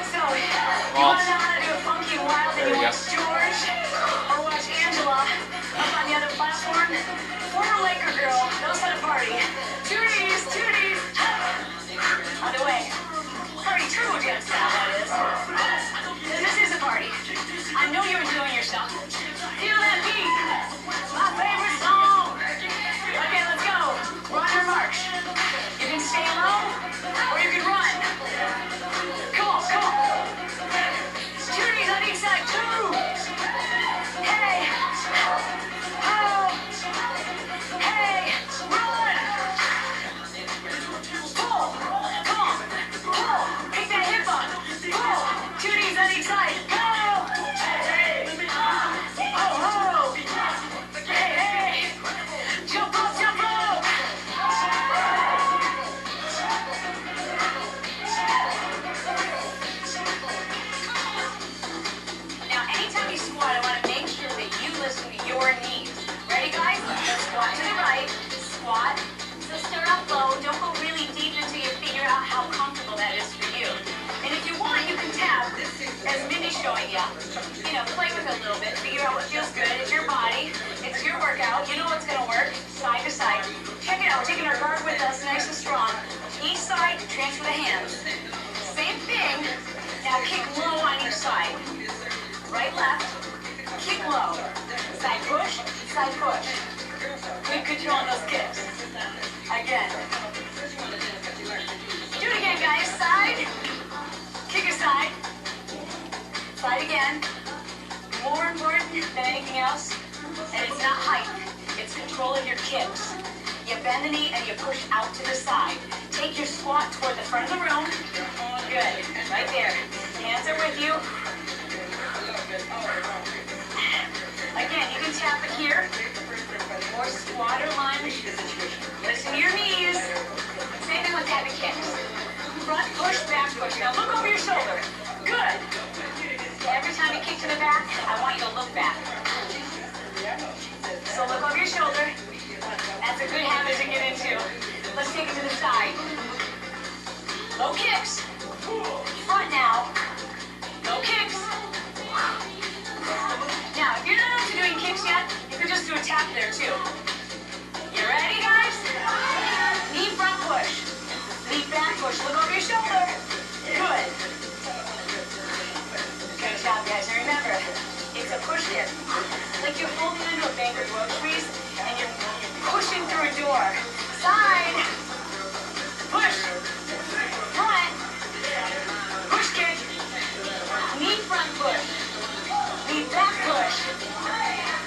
[SPEAKER 2] so you want to know how to do a funky and wild, then you watch George or watch Angela up on the other platform. Former Laker girl knows how to party. Tooties, tooties. Other way. Party turbo jam style, that is. This is a party. I know you're enjoying yourself. Feel that beat. My favorite song. Okay, let's go. We're on your march. You can stay low or you can run. Come on, come on. Tooties on each side, too. Hey. Oh. Hey. Run. Pull. Come on. Pull. Pick that hip up. Pull. Tooties on each side. Go. Hey. Oh, oh. Hey, hey. Jump up, jump up. Now, anytime you squat, I want to make sure that you listen to your knees. Ready, guys? Squat to the right. Squat. So start off low. Don't go really deep until you figure out how comfortable that is for you. And if you want, you can tap, as Mindy's showing you. You know, play with it a little bit. Figure out what feels good. It's your body. It's your workout. You know what's going to work. Side to side. Check it out. We're taking our guard with us, nice and strong. Each side, transfer the hands. Same thing. Now kick low on each side. Right, left. Kick low. Side push, side push. Good control on those kicks. Again. Do it again, guys. Side. Kick aside. Side again. More important than anything else, and it's not height. It's control of your kicks. You bend the knee and you push out to the side. Take your squat toward the front of the room. Good. Right there. Hands are with you. Again, you can tap it here. Or squat or lunge. Listen to your knees. Same thing with heavy kicks. Front push, back push. Now look over your shoulder. Good. Every time you kick to the back, I want you to look back. So look over your shoulder. That's a good habit to get into. Let's take it to the side. Low kicks. Front now. Low kicks. Now, if you're not into doing kicks yet, you can just do a tap there too. You ready, guys? Knee front push. Knee back push. Look over your shoulder. Good. Good job, guys. And remember, it's a push kick. Like you're holding into a bag of groceries and you're pushing through a door. Side. Push. Front. Push kick. Knee front push. Knee back push.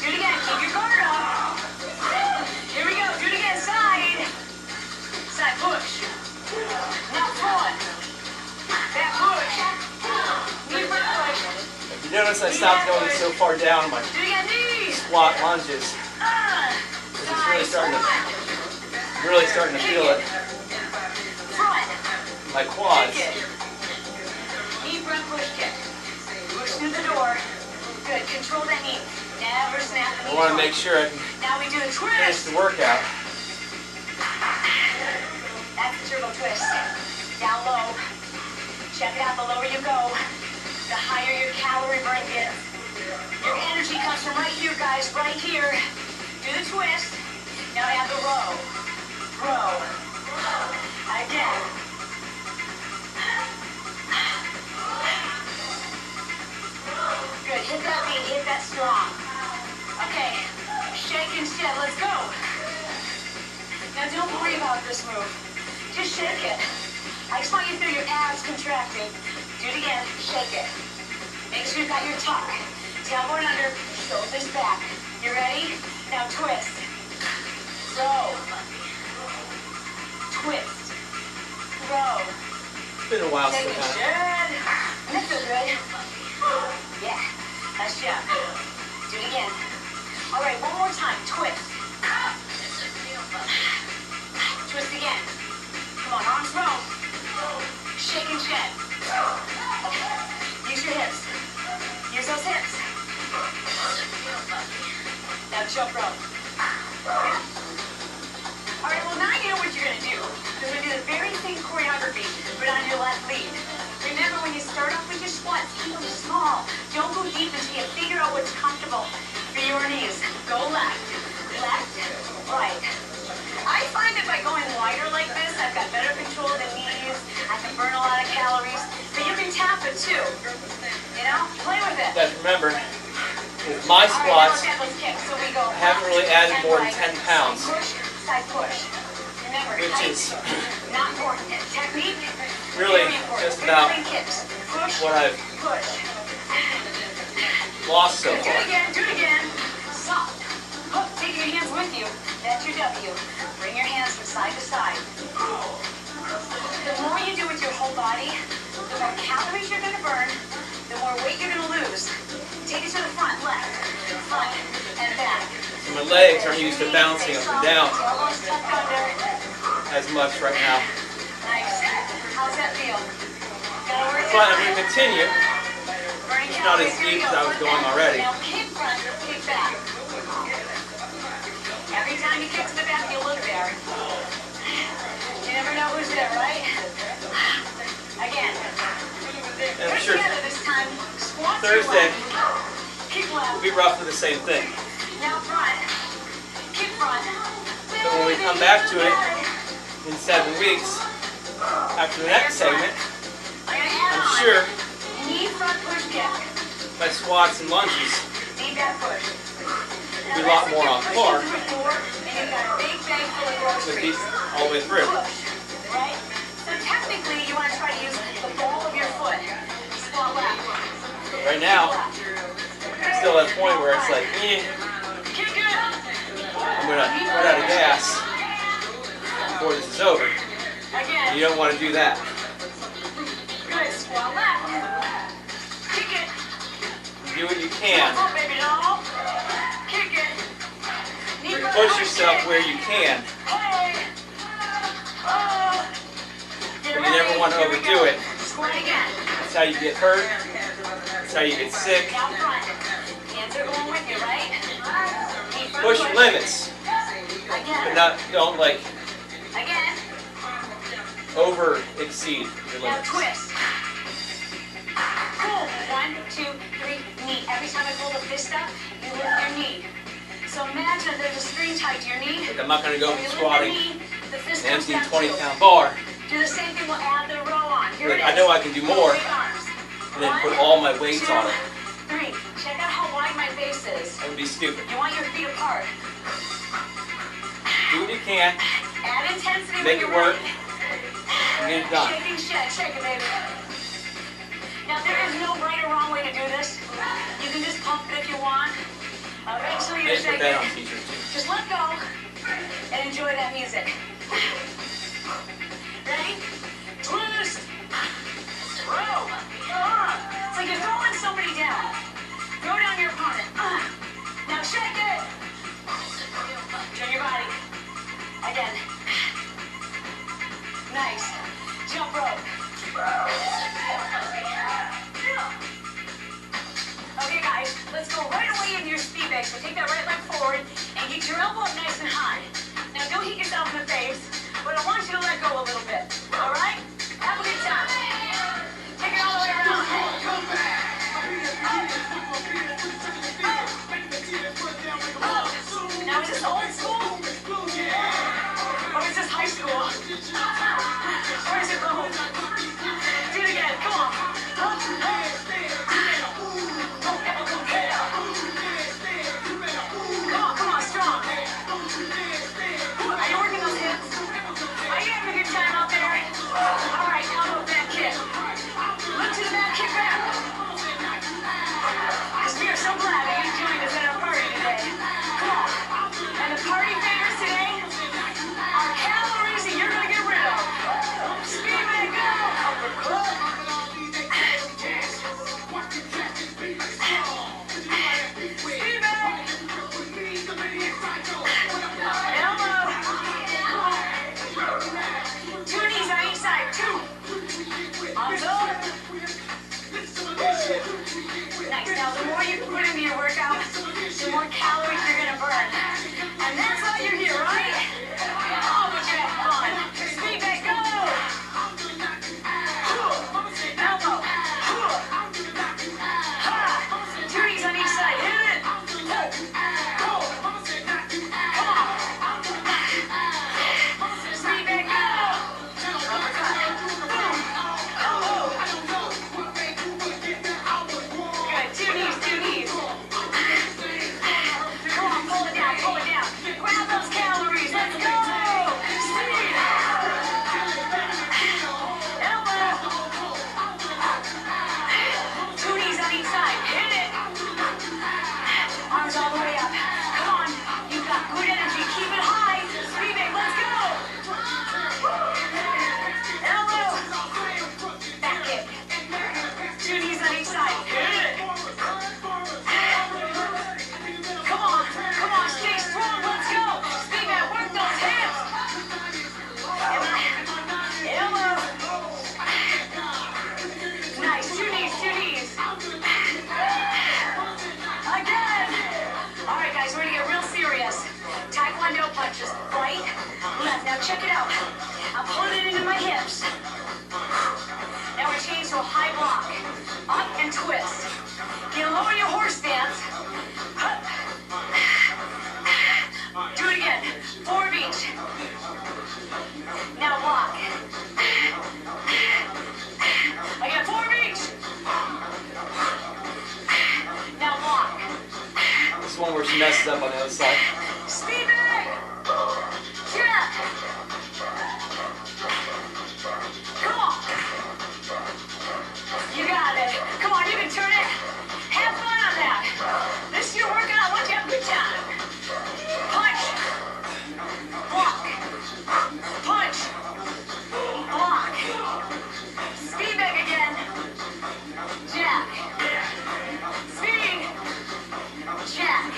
[SPEAKER 2] Do it again. Keep your guard up. Here we go. Do it again. Side. Side push. Now front. Back push. Knee front push.
[SPEAKER 1] If you notice, I stopped going so far down my squat lunges. It's really starting to feel it. My quads.
[SPEAKER 2] Knee front push kick. Push through the door. Good. Control that knee. Never snap the knee.
[SPEAKER 1] I want to make sure I can
[SPEAKER 2] now we do a
[SPEAKER 1] finish
[SPEAKER 2] twist.
[SPEAKER 1] the workout.
[SPEAKER 2] That's the turbo twist. Down low. Check it out. The lower you go, the higher your calorie burn gets. Your energy comes from right here, guys. Right here. Do the twist. Now I have the row. Row. Again. Good. Hit that beat. Hit that strong. Okay. Shake instead. Let's go. Now don't worry about this move. Just shake it. I just want you to feel your abs contracting. Do it again. Shake it. Make sure you've got your tuck. Tailbone under. Shoulders back. You ready? Now twist. Row. Twist. Row.
[SPEAKER 1] It's been a while
[SPEAKER 2] Shake
[SPEAKER 1] since
[SPEAKER 2] it.
[SPEAKER 1] I
[SPEAKER 2] Good. That feels good. Yeah. Nice job. Do it again. All right, one more time. Twist. Twist again. Come on, arms row. Shake and shed. Use your hips. Use those hips. Now jump rope. All right, well now you know what you're gonna do. and figure out what's comfortable for your knees. Go left, right. I find that by going wider like this, I've got better control of the knees. I can burn a lot of calories. But you can tap it too. You know, play with it.
[SPEAKER 3] Guys, remember, with my squats,
[SPEAKER 2] let's kick. So we go
[SPEAKER 3] I haven't really added more than 10 pounds.
[SPEAKER 2] Side push. Remember,
[SPEAKER 3] Which is
[SPEAKER 2] not important. Technique.
[SPEAKER 3] Really just about what I've lost so
[SPEAKER 2] Do
[SPEAKER 3] far.
[SPEAKER 2] it again. Do it again. Stop. Look, take your hands with you. That's your W. Bring your hands from side to side. The more you do with your whole body, the more calories you're going to burn, the more weight you're going to lose. Take it to the front, left, front, and back.
[SPEAKER 3] So my legs aren't used to bouncing up and down
[SPEAKER 2] Elbows tucked under.
[SPEAKER 3] as much right now.
[SPEAKER 2] Nice. How's that feel? Gotta work it
[SPEAKER 3] But I'm
[SPEAKER 2] out.
[SPEAKER 3] going to continue.
[SPEAKER 2] Burning
[SPEAKER 3] It's not as
[SPEAKER 2] calories. Here
[SPEAKER 3] deep
[SPEAKER 2] we
[SPEAKER 3] as
[SPEAKER 2] go.
[SPEAKER 3] I was
[SPEAKER 2] Front
[SPEAKER 3] going
[SPEAKER 2] back.
[SPEAKER 3] already.
[SPEAKER 2] Now kick front, kick back. Every time you kick to the back, you look there. You never know who's there, right? Again.
[SPEAKER 3] And I'm
[SPEAKER 2] Push
[SPEAKER 3] sure
[SPEAKER 2] together this time. Squat to
[SPEAKER 3] Thursday
[SPEAKER 2] left. Kick
[SPEAKER 3] will
[SPEAKER 2] left.
[SPEAKER 3] be roughly the same thing.
[SPEAKER 2] Now front. Kick front.
[SPEAKER 3] But when we come back to it in 7 weeks, after the next segment, I'm sure
[SPEAKER 2] Knee front push kick.
[SPEAKER 3] my squats and lunges
[SPEAKER 2] Knee back push.
[SPEAKER 3] will be a lot more on par
[SPEAKER 2] And you've got a big bag full of
[SPEAKER 3] with
[SPEAKER 2] groceries.
[SPEAKER 3] these all the way through.
[SPEAKER 2] Push, right? So technically, you want to try to use the ball of your foot. Squat left.
[SPEAKER 3] But right now, I'm still at a point where it's like,
[SPEAKER 2] Kick it.
[SPEAKER 3] I'm going to run out of gas before this is over.
[SPEAKER 2] Again.
[SPEAKER 3] You don't want to do that.
[SPEAKER 2] Good. Squat left. Kick it.
[SPEAKER 3] Do what you can.
[SPEAKER 2] Oh, baby doll. Kick it. Knee front
[SPEAKER 3] Push
[SPEAKER 2] push
[SPEAKER 3] yourself
[SPEAKER 2] kick.
[SPEAKER 3] where you can,
[SPEAKER 2] Hey. Oh.
[SPEAKER 3] but you never want to
[SPEAKER 2] Here we
[SPEAKER 3] overdo
[SPEAKER 2] go.
[SPEAKER 3] it.
[SPEAKER 2] Squat again.
[SPEAKER 3] That's how you get hurt. That's how you get sick.
[SPEAKER 2] Down front. Hands are going with you, right? Knee front
[SPEAKER 3] Push your limits,
[SPEAKER 2] Again.
[SPEAKER 3] but don't like
[SPEAKER 2] Again.
[SPEAKER 3] over exceed your
[SPEAKER 2] Now
[SPEAKER 3] limits.
[SPEAKER 2] twist. Pull. 1, 2, 3, knee. Every time I pull the fist up, you lift your knee. So imagine there's a string tied to your knee.
[SPEAKER 3] Like I'm not going to go
[SPEAKER 2] You lift
[SPEAKER 3] from
[SPEAKER 2] the
[SPEAKER 3] squatting
[SPEAKER 2] knee, the fist
[SPEAKER 3] an
[SPEAKER 2] comes
[SPEAKER 3] empty
[SPEAKER 2] down
[SPEAKER 3] 20-pound bar.
[SPEAKER 2] Do the same thing. We'll add the row on. Here
[SPEAKER 3] Like,
[SPEAKER 2] it
[SPEAKER 3] I
[SPEAKER 2] is.
[SPEAKER 3] know I can do more,
[SPEAKER 2] Big arms.
[SPEAKER 3] and then put
[SPEAKER 2] 1,
[SPEAKER 3] all my weights
[SPEAKER 2] 2,
[SPEAKER 3] on it.
[SPEAKER 2] 3. Check out how wide my base is.
[SPEAKER 3] That would be stupid.
[SPEAKER 2] You want your feet apart.
[SPEAKER 3] Do what you can,
[SPEAKER 2] Add intensity
[SPEAKER 3] make
[SPEAKER 2] when
[SPEAKER 3] it
[SPEAKER 2] you're
[SPEAKER 3] work,
[SPEAKER 2] ready.
[SPEAKER 3] and get it done.
[SPEAKER 2] Shaking, shake it, baby. Now there is no right or wrong way to do this. You can just pump it if you want. Eventually you're
[SPEAKER 3] They put
[SPEAKER 2] shaking.
[SPEAKER 3] that on t-shirts too.
[SPEAKER 2] Just let go and enjoy that music. Ready? Twist. Row. It's like you're throwing somebody down. Throw down your opponent. Now shake it. Turn your body. Again. Nice. Jump rope. Okay, guys, let's go right away into your speed bag. So take that right leg forward and get your elbow up nice and high. Now don't hit yourself in the face, but I want you to let go a little bit. All right? Have a good time. Take it all the way around. Now is this old school? Or is this high school? Or is it both? Do it again. Come on. Come on, strong. Are you working those hips? Are you having a good time out there? All right, elbow back kick. Look to the back, kick back. Because we are so glad that you joined us at our party today. Come on. And the party favors today are calories that you're going to get rid of. Speed bag, go. Speed bag. Elbow. 2 knees on each side. 2. Arms up. Nice. Now, the more you put into your workout, the more calories you're going to burn. And that's why you're here, right? Oh, but you have fun. Speed bag, go. Elbow. Ha. 2 knees on just right, left. Now check it out. I'm pulling it into my hips. Now we're changing to a high block. Up and twist. You lower your horse stance. Do it again. 4 of each. Now block. Again, 4 of each. Now block.
[SPEAKER 3] This one where she messes up on the other side.
[SPEAKER 2] Speed bag. Yeah. Come on. You got it. Come on, you can turn it. Have fun on that. This is your workout. I want you to have a good time. Punch. Block. Punch. Block. Speed bag again. Jack. Speed. Jack.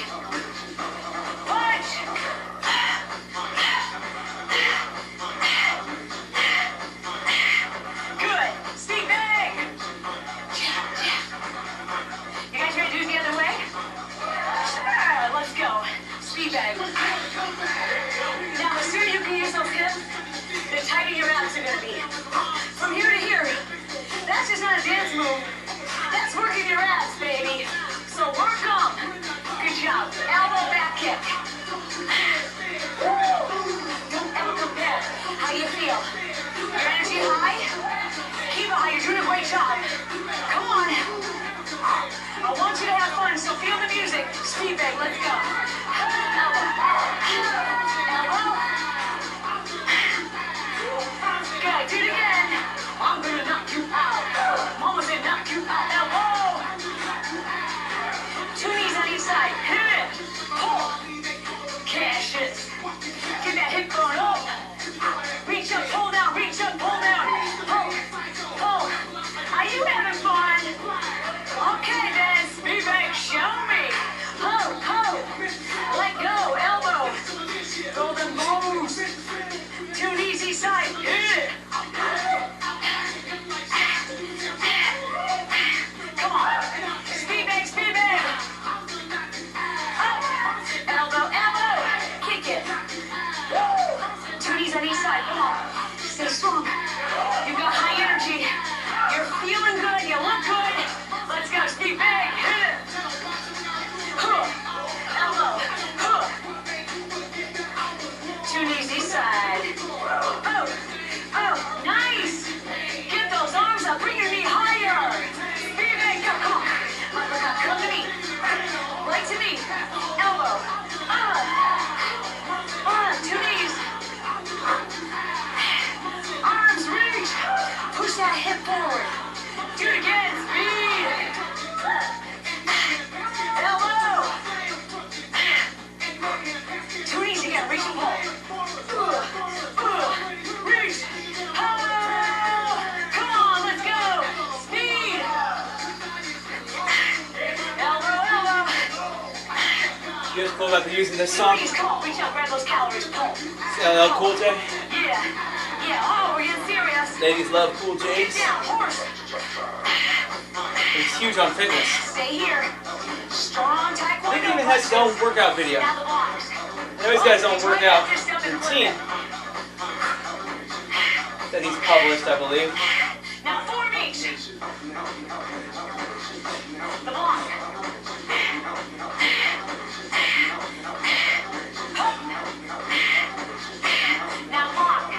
[SPEAKER 2] Punch. Good. Speed bag. Jack, jack. You guys ready to do it the other way? Sure, let's go. Speed bag. Now, the sooner you can use those hips, the tighter your abs are going to be. From here to here, that's just not a dance move. That's working your abs, baby. So work them. Good job. Elbow back kick. Don't ever compare. How do you feel? Your energy high? Keep it high. You're doing a great job. Come on. I want you to have fun, so feel the music. Speed bag, let's go. Elbow. Elbow. Good, do it again. I'm gonna knock you out. Mama said knock you out. Elbow. 2 knees on each side. Hit it. Pull. Cash it. Get that hip going up. Reach up, pull down, reach up, pull down. Pull. Pull. Are you having fun? Okay then, speed bag, show me. Pull, pull. Let go, elbow. Throw the moves. 2 knees each side. Hit it. Come on. Speed bag, speed bag. Up. Elbow, elbow. Kick it. 2 knees on each side. Come on. Stay strong. You've got high energy. You're feeling good. You look good. Let's go. Speed bag. Hit it. Huh. Elbow. Huh. 2 knees each side. Oh. Oh. Nice. Get those arms up. Bring your knee higher. Speed bag. Go. Come on. Uppercut. Come to me. Right to me. Elbow. 2 knees. Arms reach. Push that hip forward. Do it again. Speed. Elbow. 2 knees again. Reach and pull. Reach. Come on. Let's go. Speed. Elbow. Elbow.
[SPEAKER 3] You guys cool about using this song?
[SPEAKER 2] Come on. Reach out. Grab those calories. Pull.
[SPEAKER 3] LL Cool J?
[SPEAKER 2] Yeah. Yeah. Oh, we're getting serious.
[SPEAKER 3] Ladies love Cool J's.
[SPEAKER 2] Down. Horse.
[SPEAKER 3] He's huge on fitness.
[SPEAKER 2] Stay here. Strong, tight.
[SPEAKER 3] I think he even has his own workout video.
[SPEAKER 2] Now the blocks.
[SPEAKER 3] I know he's got his own workout routine that he's published, I believe.
[SPEAKER 2] Now 4 of each. The block. Now block.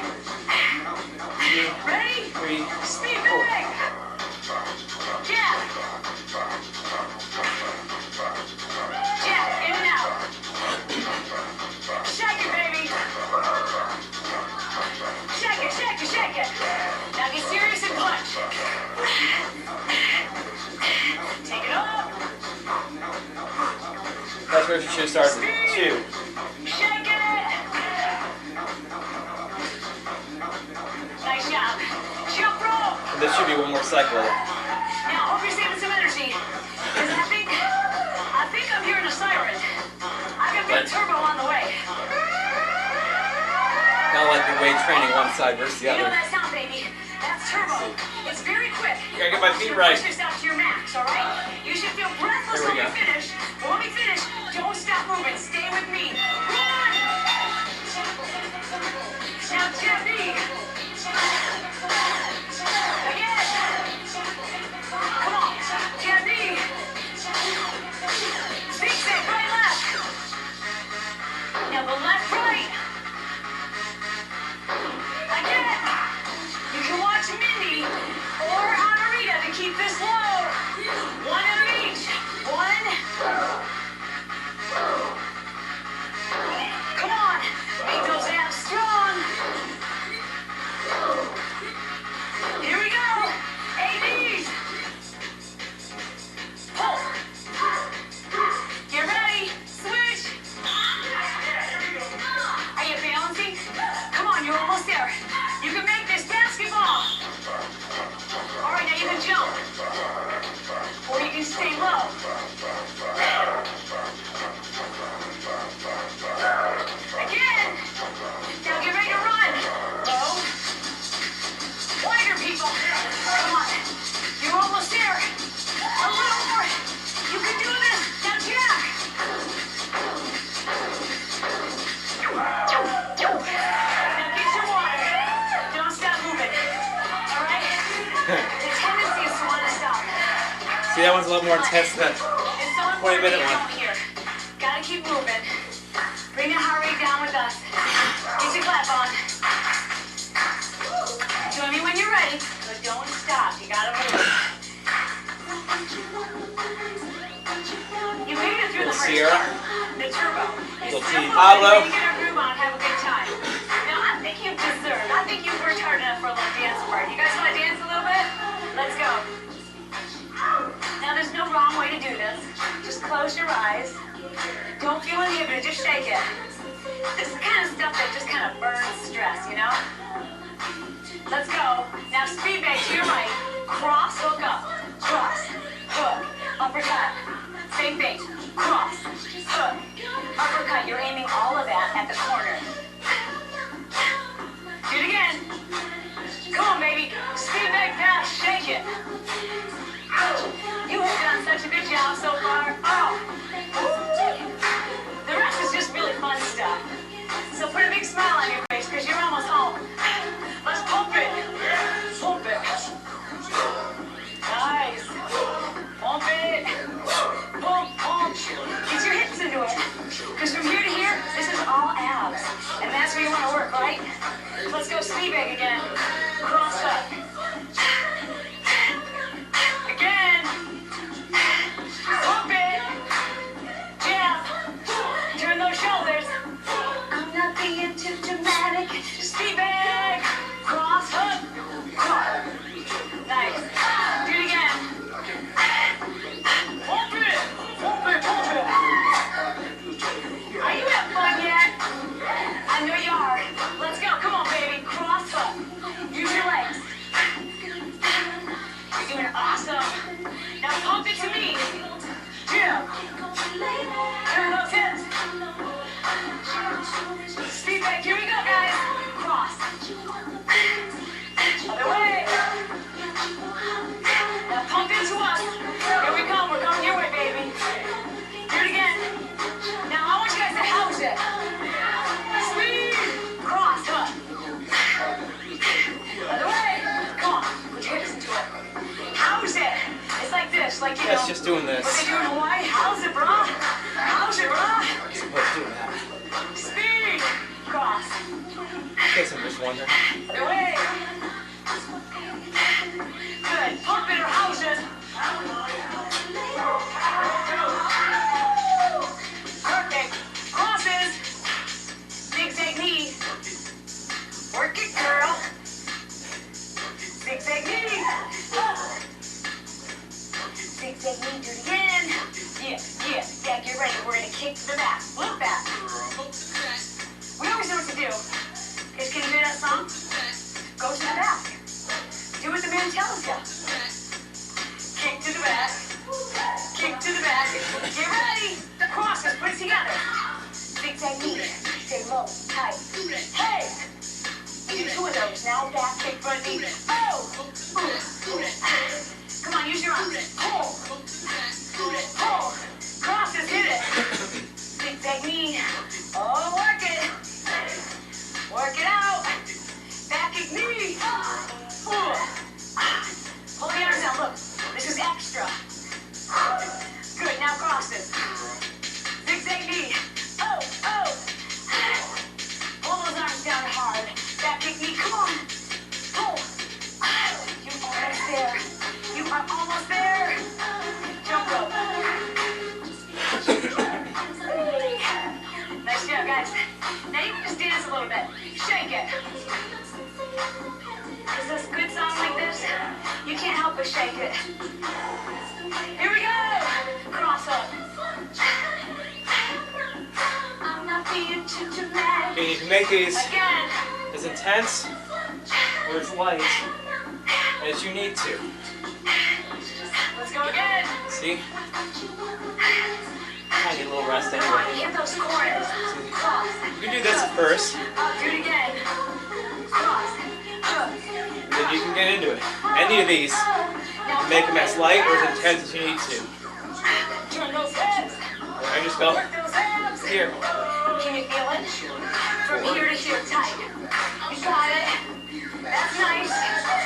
[SPEAKER 3] 2,
[SPEAKER 2] Ready?
[SPEAKER 3] 3,
[SPEAKER 2] Speed
[SPEAKER 3] 4.
[SPEAKER 2] bag. Jab. Jab. In and out. Shake it, baby. Shake it, shake it, shake it. Now get serious and punch. Take it up.
[SPEAKER 3] That's where she should have started. 2.
[SPEAKER 2] Shake it. Nice job. Jump rope.
[SPEAKER 3] And this should be one more cycle of it.
[SPEAKER 2] Now, hope you're saving some energy. Because I think I'm hearing a siren. I can feel turbo on the way.
[SPEAKER 3] Not like the weight training one side versus the
[SPEAKER 2] You know
[SPEAKER 3] other.
[SPEAKER 2] that sound, baby? That's turbo. It's very quick.
[SPEAKER 3] Gotta get my feet right.
[SPEAKER 2] Push yourself to your max, all right? You should feel breathless
[SPEAKER 3] There we
[SPEAKER 2] when you
[SPEAKER 3] go.
[SPEAKER 2] finish. But when we finish, don't stop moving. Stay with me. Run! Jab knee. Again. Come on. Jab knee. Zigzag, right, left. Now the left, right. Again. You can watch Mindy or Anarita to keep this low. One of each. One. Come on. Make those abs strong. Here we go. 8 knees. Pull. Get ready. Switch. Are you balancing? Come on, you're almost there. You can make this basketball. All right, now you can jump. Or you can stay low. Again. Now get ready to run. Low. Wider, people. Come on. You're almost there. A little more. You can do this. Now jack. Now get your water. Don't stop moving. All right? The tendency is to want to stop.
[SPEAKER 3] See, that one's a lot more intense than
[SPEAKER 2] It's so
[SPEAKER 3] 20-minute
[SPEAKER 2] important
[SPEAKER 3] one.
[SPEAKER 2] to here. Gotta keep moving. Bring the heart rate down with us. Get your clap on. Join me when you're ready, but don't stop. You gotta move. You made it through the hard
[SPEAKER 3] Sierra.
[SPEAKER 2] start. The turbo. It's
[SPEAKER 3] Little
[SPEAKER 2] simple,
[SPEAKER 3] T. Pablo.
[SPEAKER 2] but you get our groove on, have a good time. Now, I think you've deserved. I think you've worked hard enough for a little dance part. You guys want to dance a little bit? Let's go. Now, there's no wrong way to do this. Just close your eyes. Don't feel inhibited. Just shake it. This is the kind of stuff that just kind of burns stress, you know? Let's go. Now, speed back to your right. Cross, hook up. Cross, hook, uppercut. Same thing. Cross, hook, uppercut. You're aiming all of that at the corner. Do it again. Come on, baby. Speed back fast. Shake it. You have done such a good job so far. Oh. The rest is just really fun stuff. So put a big smile on your face because you're almost home. Let's pump it. Pump it. Nice. Pump it. Pump, pump. Get your hips into it. Because from here to here, this is all abs. And that's where you want to work, right? Let's go speed bag again. Cross up. Again. Pump it. Jab. Turn those shoulders. I'm not being too dramatic. Speed bag. Cross hook. Cross. Nice. Do it again. Pump it. Pump it. Pump it. Are you having fun yet? I know you are. Let's go. Come on, baby. Cross hook. Use your legs. You're doing awesome. Now pump it to me. Jim. Turn those hips. Speed back. Here we go, guys. Cross. Other way. Now pump into us. Here we come. We're coming your way, baby. Do it again. Now I want you guys to house it. Speed. Cross. Hook. Other way. Come on. Put your hips into it. House it. It's like this. Like, you know.
[SPEAKER 3] That's just doing this.
[SPEAKER 2] What they do in Hawaii. House it, brah. House it, brah.
[SPEAKER 3] Supposed to do that.
[SPEAKER 2] Speed. Cross.
[SPEAKER 3] I guess I'm just wondering.
[SPEAKER 2] Other way. Good. Pump it or house it. Perfect. Crosses. Zigzag knee. Work it, girl. Zigzag knee. Zigzag knee. Do it again. Yeah. Get ready. We're going to kick to the back. Look back. We always know what to do. Can you hear that song? Go to the back. Do what the man tells you. Kick to the back. Kick to the back. Get ready. The crosses. Put it together. Zigzag knee. Stay low. Tight. Hey. You do 2 of those. Now back, kick, front knee. Oh. Come on, use your arms. Pull. Pull. Crosses. Hit it. Zigzag knee. Oh, work it. Work it out. You can't help but shake it. Here we go. Cross up. I'm not being too dramatic.
[SPEAKER 3] Okay, you can make these
[SPEAKER 2] Again.
[SPEAKER 3] as intense or as light as you need to.
[SPEAKER 2] Let's go again.
[SPEAKER 3] See? I need a little rest anyway.
[SPEAKER 2] Hit those corners. Cross.
[SPEAKER 3] You can do this at first,
[SPEAKER 2] Do it again. Cross.
[SPEAKER 3] then you can get into it. Any of these, you can make them as light or as intense as you need to.
[SPEAKER 2] Turn those heads.
[SPEAKER 3] I just go
[SPEAKER 2] Work those abs.
[SPEAKER 3] here.
[SPEAKER 2] Can you feel it? From here to here, tight. You got it. That's nice.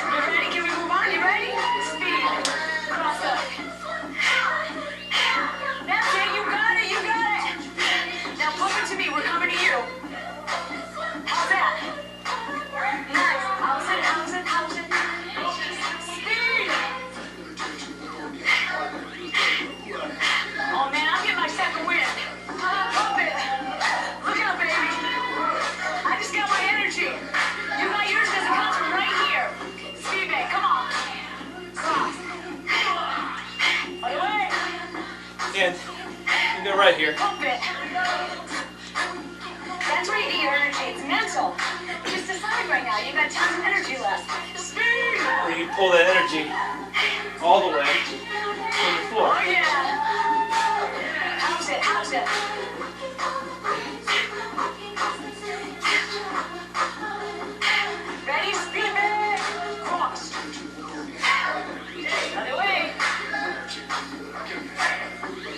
[SPEAKER 2] You ready? Can we move on? You ready? Speed. Cross up. That's it. You got it. You got it. Now flip it to me. We're coming to you. How's that? Nice. How's it? How's it? How's it? Speed. Oh man, I'm getting my second wind. Pump it. Look out, baby. I just got my energy. You got yours because it comes from right here. Speed bag, come on. Cross. Other way.
[SPEAKER 3] And you can go right here.
[SPEAKER 2] Pump it. That's where you get your energy. It's mental. Just decide right now. You got tons of energy left. Speed.
[SPEAKER 3] Or you can pull that energy all the way to the floor.
[SPEAKER 2] Oh yeah. How's it? How's it? Ready? Speed bag. Cross. Other way.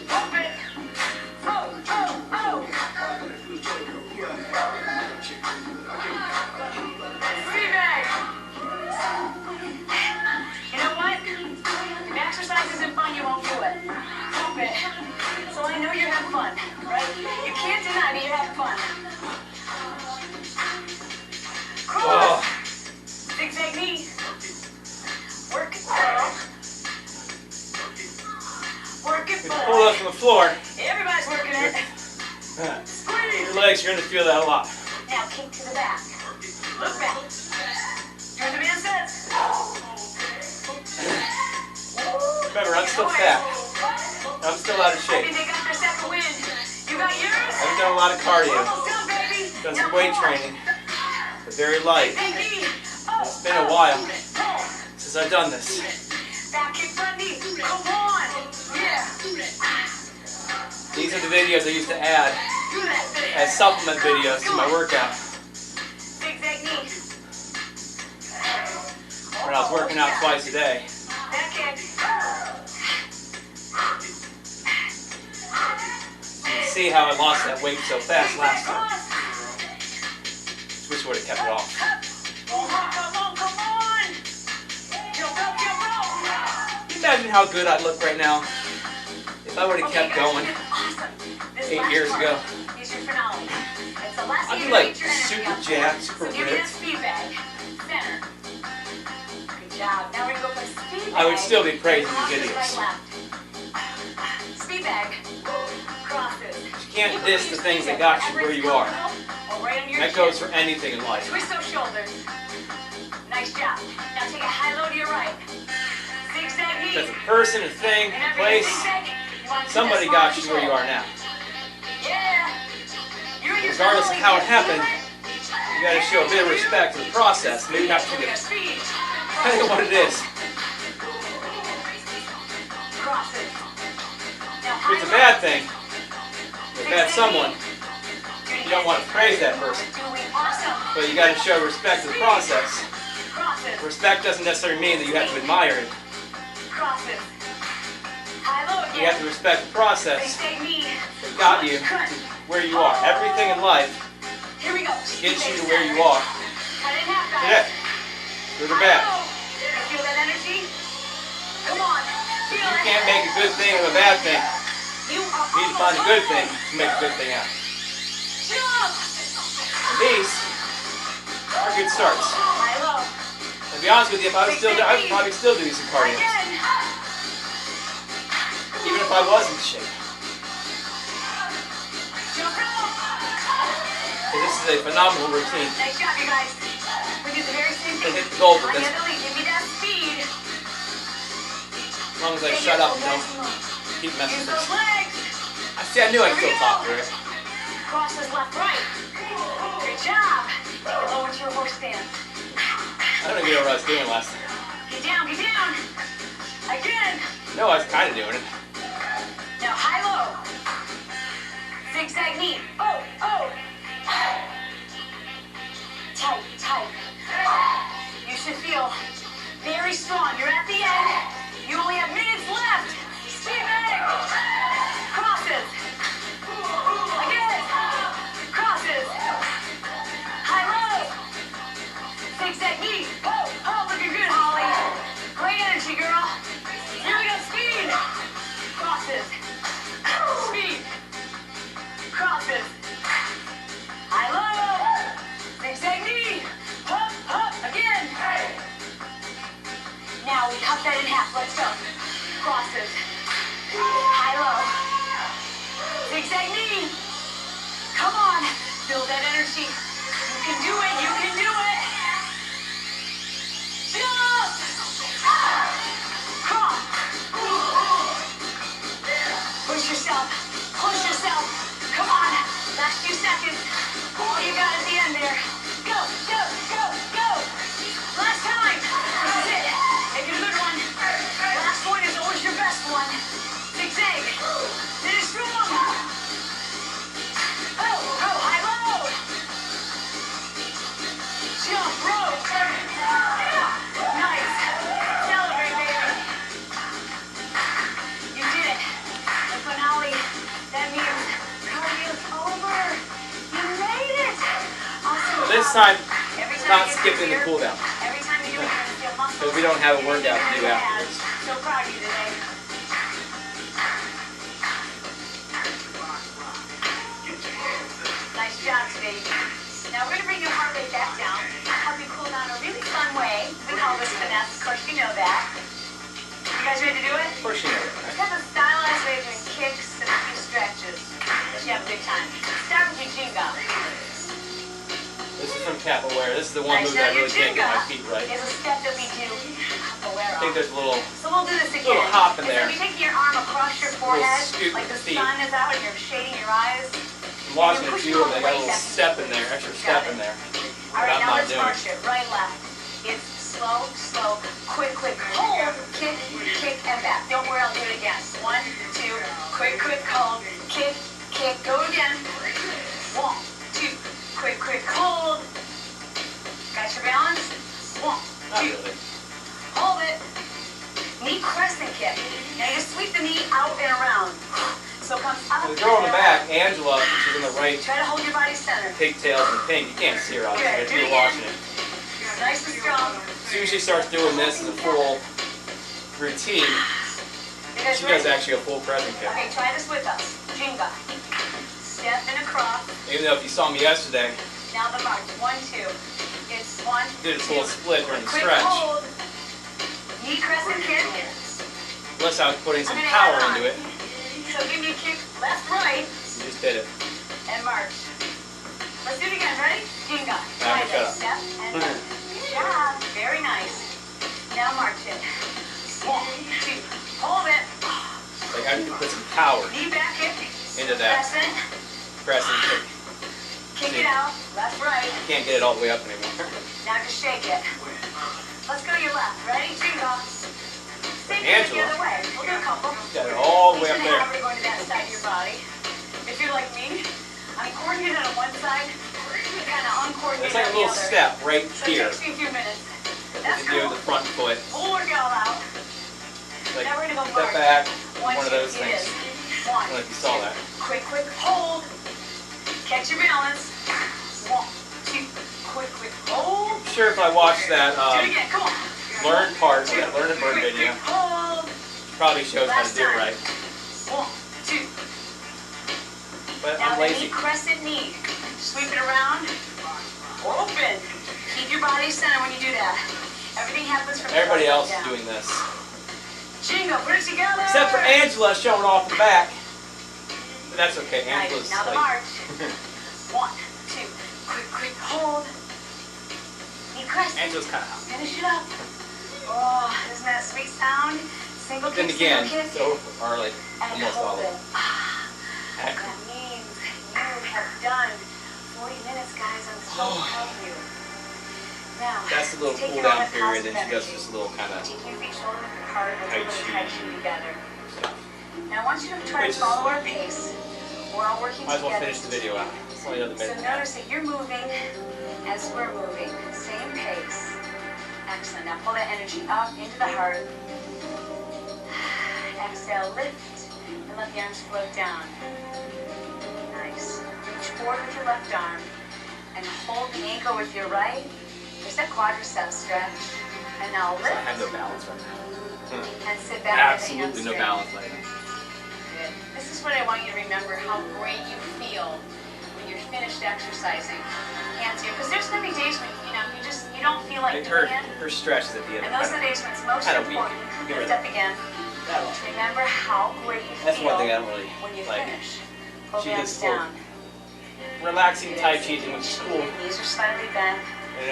[SPEAKER 2] Pump it. Oh, oh, oh. Speed bag. You know what? If exercise isn't fun, you won't do it. Pump it. So I know you're having fun, right? You can't deny that you're having fun. Cross. Zigzag knee. Work it, girl. Work it,
[SPEAKER 3] You can pull
[SPEAKER 2] boy.
[SPEAKER 3] up from the floor.
[SPEAKER 2] Everybody's working it.
[SPEAKER 3] Your
[SPEAKER 2] Squeeze.
[SPEAKER 3] legs, you're going to feel that a lot.
[SPEAKER 2] Now kick to the back. Look back. Turn the man sets.
[SPEAKER 3] Remember, I'm still fat. I'm still out of
[SPEAKER 2] I
[SPEAKER 3] shape.
[SPEAKER 2] think they got their second wind. You got yours?
[SPEAKER 3] I've done a lot of cardio,
[SPEAKER 2] Almost done, baby.
[SPEAKER 3] done
[SPEAKER 2] Now
[SPEAKER 3] some weight
[SPEAKER 2] come on.
[SPEAKER 3] training, but very light.
[SPEAKER 2] Big knee. Oh,
[SPEAKER 3] It's been a while
[SPEAKER 2] pull.
[SPEAKER 3] since I've done this.
[SPEAKER 2] Back kick front knee. Come on. Yeah.
[SPEAKER 3] These are the videos I used to add
[SPEAKER 2] Do that thing.
[SPEAKER 3] as supplement videos to my workout
[SPEAKER 2] Zigzag knee.
[SPEAKER 3] when I was working out twice a day.
[SPEAKER 2] Back kick.
[SPEAKER 3] You can see how I lost that weight so fast last time. Wish I would have kept it off.
[SPEAKER 2] Come on, come on, come on. Jump up, jump up.
[SPEAKER 3] Can you imagine how good I'd look right now if I would have kept going
[SPEAKER 2] Awesome. This
[SPEAKER 3] 8
[SPEAKER 2] last
[SPEAKER 3] years
[SPEAKER 2] part
[SPEAKER 3] ago?
[SPEAKER 2] is your finale. It's the last
[SPEAKER 3] I'd
[SPEAKER 2] thing
[SPEAKER 3] be
[SPEAKER 2] to
[SPEAKER 3] like
[SPEAKER 2] get your energy
[SPEAKER 3] super
[SPEAKER 2] up.
[SPEAKER 3] jacked, super
[SPEAKER 2] So give me that
[SPEAKER 3] ripped.
[SPEAKER 2] speed bag. Center. Good job. Now we're gonna go for speed bag.
[SPEAKER 3] I would still be praising
[SPEAKER 2] Come on,
[SPEAKER 3] the
[SPEAKER 2] just
[SPEAKER 3] videos.
[SPEAKER 2] right, left. Speed bag. Crosses.
[SPEAKER 3] You can't diss the things that got you where you are.
[SPEAKER 2] Or right under your
[SPEAKER 3] That goes
[SPEAKER 2] chin.
[SPEAKER 3] for anything in life.
[SPEAKER 2] Twist those shoulders. Nice job. Now take a high low to your right. Zigzag knee.
[SPEAKER 3] That's a person, a thing, a
[SPEAKER 2] Remember,
[SPEAKER 3] place.
[SPEAKER 2] zigzag. You want to
[SPEAKER 3] Somebody
[SPEAKER 2] keep that
[SPEAKER 3] got you
[SPEAKER 2] small
[SPEAKER 3] where you are
[SPEAKER 2] control.
[SPEAKER 3] now.
[SPEAKER 2] Yeah. You're in your
[SPEAKER 3] Regardless of
[SPEAKER 2] zone.
[SPEAKER 3] how it
[SPEAKER 2] Feel
[SPEAKER 3] happened, you got to show a bit of respect to the process, maybe not to the
[SPEAKER 2] Speed.
[SPEAKER 3] depending on what it is.
[SPEAKER 2] Cross it. Now
[SPEAKER 3] If it's a bad thing, or a bad someone, you don't want to praise that person.
[SPEAKER 2] Doing awesome.
[SPEAKER 3] But you got to show respect to the process.
[SPEAKER 2] Cross it.
[SPEAKER 3] Respect doesn't necessarily mean that you have to admire it.
[SPEAKER 2] Cross it. High low again.
[SPEAKER 3] You have to respect the process
[SPEAKER 2] Zigzag knee.
[SPEAKER 3] that got you to where you are. Everything in life
[SPEAKER 2] Here we go.
[SPEAKER 3] gets you to where you are.
[SPEAKER 2] Cut it in half, guys.
[SPEAKER 3] Today, good or bad.
[SPEAKER 2] You feel that energy? Come on. Feel
[SPEAKER 3] You
[SPEAKER 2] it.
[SPEAKER 3] can't make a good thing of a bad thing.
[SPEAKER 2] You are
[SPEAKER 3] You need to find a good thing to make a good thing out.
[SPEAKER 2] Jump.
[SPEAKER 3] And these are good starts.
[SPEAKER 2] High low.
[SPEAKER 3] To be honest with you, if I was still there, I would probably still do some cardio,
[SPEAKER 2] Again.
[SPEAKER 3] even if I was in shape.
[SPEAKER 2] Jump out.
[SPEAKER 3] Because this is a phenomenal routine.
[SPEAKER 2] Nice job, you guys. We do the very same
[SPEAKER 3] To
[SPEAKER 2] thing.
[SPEAKER 3] hit the goal with
[SPEAKER 2] On the
[SPEAKER 3] this.
[SPEAKER 2] other leg, give me that speed.
[SPEAKER 3] As long as I shut up and don't keep messing
[SPEAKER 2] Use
[SPEAKER 3] with
[SPEAKER 2] those legs.
[SPEAKER 3] I knew I'd still talk to it.
[SPEAKER 2] Crosses left, right. Good job. Lower to your horse stand.
[SPEAKER 3] I don't even know what I was doing last time.
[SPEAKER 2] Get down, get down. Again.
[SPEAKER 3] No, I was kind of doing it.
[SPEAKER 2] Now high low. Zigzag knee. Oh, oh. Tight, tight. You should feel very strong. You're at the end. You only have minutes left. Speed back. Crosses. Again. Crosses. High low. Zigzag knee. Oh, oh, looking good, Holly. Great energy, girl. Here we go, speed. Crosses. Speed. Crosses. High low. Zigzag knee. Up, up, again. Now we cut that in half. Let's go. Crosses. High low. Zigzag knee. Come on. Feel that energy. You can do it. You can do it. Jump. Cross. Push yourself. Push yourself. Come on. Last few seconds. All you got at the end there. Go, go, go, go. Last time. This is it. Make it a good one. Last one is always your best one. Zigzag. Finish strong. Oh, oh, high low. Jump, rope. Nice. Celebrate, baby. You did it. The finale. That means cardio's over. You made it. Awesome.
[SPEAKER 3] This time,
[SPEAKER 2] Every time
[SPEAKER 3] not
[SPEAKER 2] you get
[SPEAKER 3] skipping the
[SPEAKER 2] here,
[SPEAKER 3] cool down.
[SPEAKER 2] Every time you do it, you're gonna feel muscles.
[SPEAKER 3] Because we don't have a workout to do
[SPEAKER 2] Yeah.
[SPEAKER 3] afterwards.
[SPEAKER 2] So proud of you today. Nice job today. Now we're gonna bring your heart rate back down, help you cool down a really fun way. We call this finesse. Of course, you know that. You guys ready to do it?
[SPEAKER 3] Of course you know
[SPEAKER 2] Let's
[SPEAKER 3] that.
[SPEAKER 2] have a stylized way of doing kicks and a few stretches. You have a good time. Start with your Jenga.
[SPEAKER 3] This is from Capoeira. This is the one
[SPEAKER 2] Nice.
[SPEAKER 3] move
[SPEAKER 2] Now
[SPEAKER 3] that I
[SPEAKER 2] your
[SPEAKER 3] really can't get my
[SPEAKER 2] Jenga
[SPEAKER 3] feet right.
[SPEAKER 2] is a step that we do
[SPEAKER 3] I think there's a little
[SPEAKER 2] So we'll do this again.
[SPEAKER 3] little hop in there.
[SPEAKER 2] So you're taking your arm across your forehead,
[SPEAKER 3] scoop
[SPEAKER 2] like the
[SPEAKER 3] with the feet.
[SPEAKER 2] sun is out and you're shading your eyes.
[SPEAKER 3] I'm watching a few of them. They got a little step in there, extra step in there.
[SPEAKER 2] All right,
[SPEAKER 3] I'm
[SPEAKER 2] now
[SPEAKER 3] not
[SPEAKER 2] let's
[SPEAKER 3] doing.
[SPEAKER 2] march it. Right, left. It's slow, slow, quick, quick. Hold, kick, kick, and back. Don't worry, I'll do it again. 1, 2, quick, quick, hold, kick, kick. Go again. 1, 2, quick, quick, hold. Got your balance? 1,
[SPEAKER 3] Not
[SPEAKER 2] 2,
[SPEAKER 3] really.
[SPEAKER 2] hold it. Knee crescent kick. Now you just sweep the knee out and around. So it comes up.
[SPEAKER 3] The girl in the
[SPEAKER 2] and
[SPEAKER 3] back,
[SPEAKER 2] down.
[SPEAKER 3] Angela, she's in the right,
[SPEAKER 2] Try to hold your body center.
[SPEAKER 3] pigtails and pink. You can't see her out there if
[SPEAKER 2] Good. Do
[SPEAKER 3] you're
[SPEAKER 2] it
[SPEAKER 3] watching
[SPEAKER 2] again.
[SPEAKER 3] it.
[SPEAKER 2] Nice and strong.
[SPEAKER 3] As soon as she starts doing this as a full routine,
[SPEAKER 2] You guys
[SPEAKER 3] she
[SPEAKER 2] ready?
[SPEAKER 3] does actually a full crescent kick.
[SPEAKER 2] Okay, try this with us. Jenga. Step and across.
[SPEAKER 3] Even though if you saw me yesterday,
[SPEAKER 2] Now the march. 1, 2. It's 1,
[SPEAKER 3] did a full split during the
[SPEAKER 2] quick
[SPEAKER 3] stretch.
[SPEAKER 2] hold. Knee crescent kick.
[SPEAKER 3] Unless I was putting some
[SPEAKER 2] I'm gonna
[SPEAKER 3] power
[SPEAKER 2] add on.
[SPEAKER 3] into it.
[SPEAKER 2] So give me a kick left, right,
[SPEAKER 3] You just did it.
[SPEAKER 2] and march. Let's do it again. Ready? Jenga. Try
[SPEAKER 3] shut
[SPEAKER 2] this. Step and good job. Very nice. Now march it. 1, 2. Hold it.
[SPEAKER 3] Like I need to put some power
[SPEAKER 2] Knee back kick.
[SPEAKER 3] into that
[SPEAKER 2] Crescent.
[SPEAKER 3] crescent kick.
[SPEAKER 2] Kick it out. Left, right.
[SPEAKER 3] Can't get it all the way up anymore.
[SPEAKER 2] Now just shake it. Let's go to your left. Ready? Jenga. Same thing the
[SPEAKER 3] Angela.
[SPEAKER 2] other way. We'll do a couple.
[SPEAKER 3] Got it all the way
[SPEAKER 2] Each
[SPEAKER 3] up
[SPEAKER 2] and a
[SPEAKER 3] there.
[SPEAKER 2] half are going to that side of your body. If you're like me, I'm coordinated on one side, kind of uncoordinated
[SPEAKER 3] It's like a
[SPEAKER 2] on the
[SPEAKER 3] little
[SPEAKER 2] other.
[SPEAKER 3] step right
[SPEAKER 2] So it
[SPEAKER 3] here.
[SPEAKER 2] takes me a few minutes.
[SPEAKER 3] You
[SPEAKER 2] That's
[SPEAKER 3] do
[SPEAKER 2] cool.
[SPEAKER 3] the front foot.
[SPEAKER 2] We'll work it all out.
[SPEAKER 3] Like
[SPEAKER 2] Now we're gonna go
[SPEAKER 3] step
[SPEAKER 2] march.
[SPEAKER 3] back.
[SPEAKER 2] 1,
[SPEAKER 3] One of
[SPEAKER 2] 2,
[SPEAKER 3] those
[SPEAKER 2] it
[SPEAKER 3] things.
[SPEAKER 2] is.
[SPEAKER 3] I
[SPEAKER 2] 1,
[SPEAKER 3] don't know if you saw that.
[SPEAKER 2] quick, quick, hold. Catch your balance. 1, 2, quick, quick, hold.
[SPEAKER 3] I'm sure if I watched that
[SPEAKER 2] Do it again. Come on.
[SPEAKER 3] learn part of
[SPEAKER 2] 2,
[SPEAKER 3] that Learn and Burn
[SPEAKER 2] quick,
[SPEAKER 3] video,
[SPEAKER 2] quick, hold.
[SPEAKER 3] probably shows how to
[SPEAKER 2] Last
[SPEAKER 3] do it
[SPEAKER 2] time.
[SPEAKER 3] right.
[SPEAKER 2] 1, 2.
[SPEAKER 3] But
[SPEAKER 2] Now
[SPEAKER 3] I'm
[SPEAKER 2] the knee
[SPEAKER 3] lazy.
[SPEAKER 2] crescent knee. Sweep it around. Open. Keep your body center when you do that. Everything happens from the
[SPEAKER 3] Everybody
[SPEAKER 2] top
[SPEAKER 3] else is
[SPEAKER 2] down.
[SPEAKER 3] doing this.
[SPEAKER 2] Jingo, put it together.
[SPEAKER 3] Except for Angela showing off the back. But that's okay.
[SPEAKER 2] Nice.
[SPEAKER 3] Angela's
[SPEAKER 2] Now the
[SPEAKER 3] like,
[SPEAKER 2] march. 1, 2. Quick, quick, hold. Knee crescent.
[SPEAKER 3] Angela's kind of
[SPEAKER 2] Finish it up. Oh, isn't that sweet sound? Single
[SPEAKER 1] Then
[SPEAKER 2] kick,
[SPEAKER 1] again,
[SPEAKER 2] single kick.
[SPEAKER 1] so are like
[SPEAKER 2] And
[SPEAKER 1] almost all
[SPEAKER 2] hold
[SPEAKER 1] of
[SPEAKER 2] it.
[SPEAKER 1] them.
[SPEAKER 2] That means you have done 40 minutes, guys. I'm so proud of you. Now,
[SPEAKER 1] That's the little
[SPEAKER 2] take
[SPEAKER 1] cool
[SPEAKER 2] your
[SPEAKER 1] down
[SPEAKER 2] moment,
[SPEAKER 1] period, then
[SPEAKER 2] positive
[SPEAKER 1] she does
[SPEAKER 2] energy.
[SPEAKER 1] just a little kind of
[SPEAKER 2] Take your feet shoulder width apart. Let's do a little
[SPEAKER 1] Tai
[SPEAKER 2] Tai
[SPEAKER 1] Chi
[SPEAKER 2] Chi together.
[SPEAKER 1] stuff.
[SPEAKER 2] Now, I want you to try to
[SPEAKER 1] Which is-
[SPEAKER 2] follow our pace. We're all working
[SPEAKER 1] Might as well
[SPEAKER 2] together.
[SPEAKER 1] finish the video out. It's only another
[SPEAKER 2] So
[SPEAKER 1] minute and a half.
[SPEAKER 2] notice that you're moving as we're moving. Same pace. Excellent. Now pull that energy up into the heart. Exhale, lift, and let the arms float down. Nice. Reach forward with your left arm and hold the ankle with your right. There's that quadricep stretch. And now lift.
[SPEAKER 1] I have no balance right now.
[SPEAKER 2] And sit back.
[SPEAKER 1] Absolutely no balance right now.
[SPEAKER 2] Good. This is what I want you to remember, how great you feel when you're finished exercising. Hands here. Because there's going to be days when, you don't feel like doing it.
[SPEAKER 1] Her stretches at the end.
[SPEAKER 2] And those are the days when it's most
[SPEAKER 1] Kinda weak.
[SPEAKER 2] important.
[SPEAKER 1] Give her
[SPEAKER 2] Lift
[SPEAKER 1] that.
[SPEAKER 2] up again. Remember how great you
[SPEAKER 1] That's
[SPEAKER 2] feel
[SPEAKER 1] one thing I don't really
[SPEAKER 2] when you
[SPEAKER 1] like.
[SPEAKER 2] finish. Pull
[SPEAKER 1] She
[SPEAKER 2] the
[SPEAKER 1] does
[SPEAKER 2] arms down.
[SPEAKER 1] relaxing Tai Chi, which is cool.
[SPEAKER 2] Knees are slightly bent.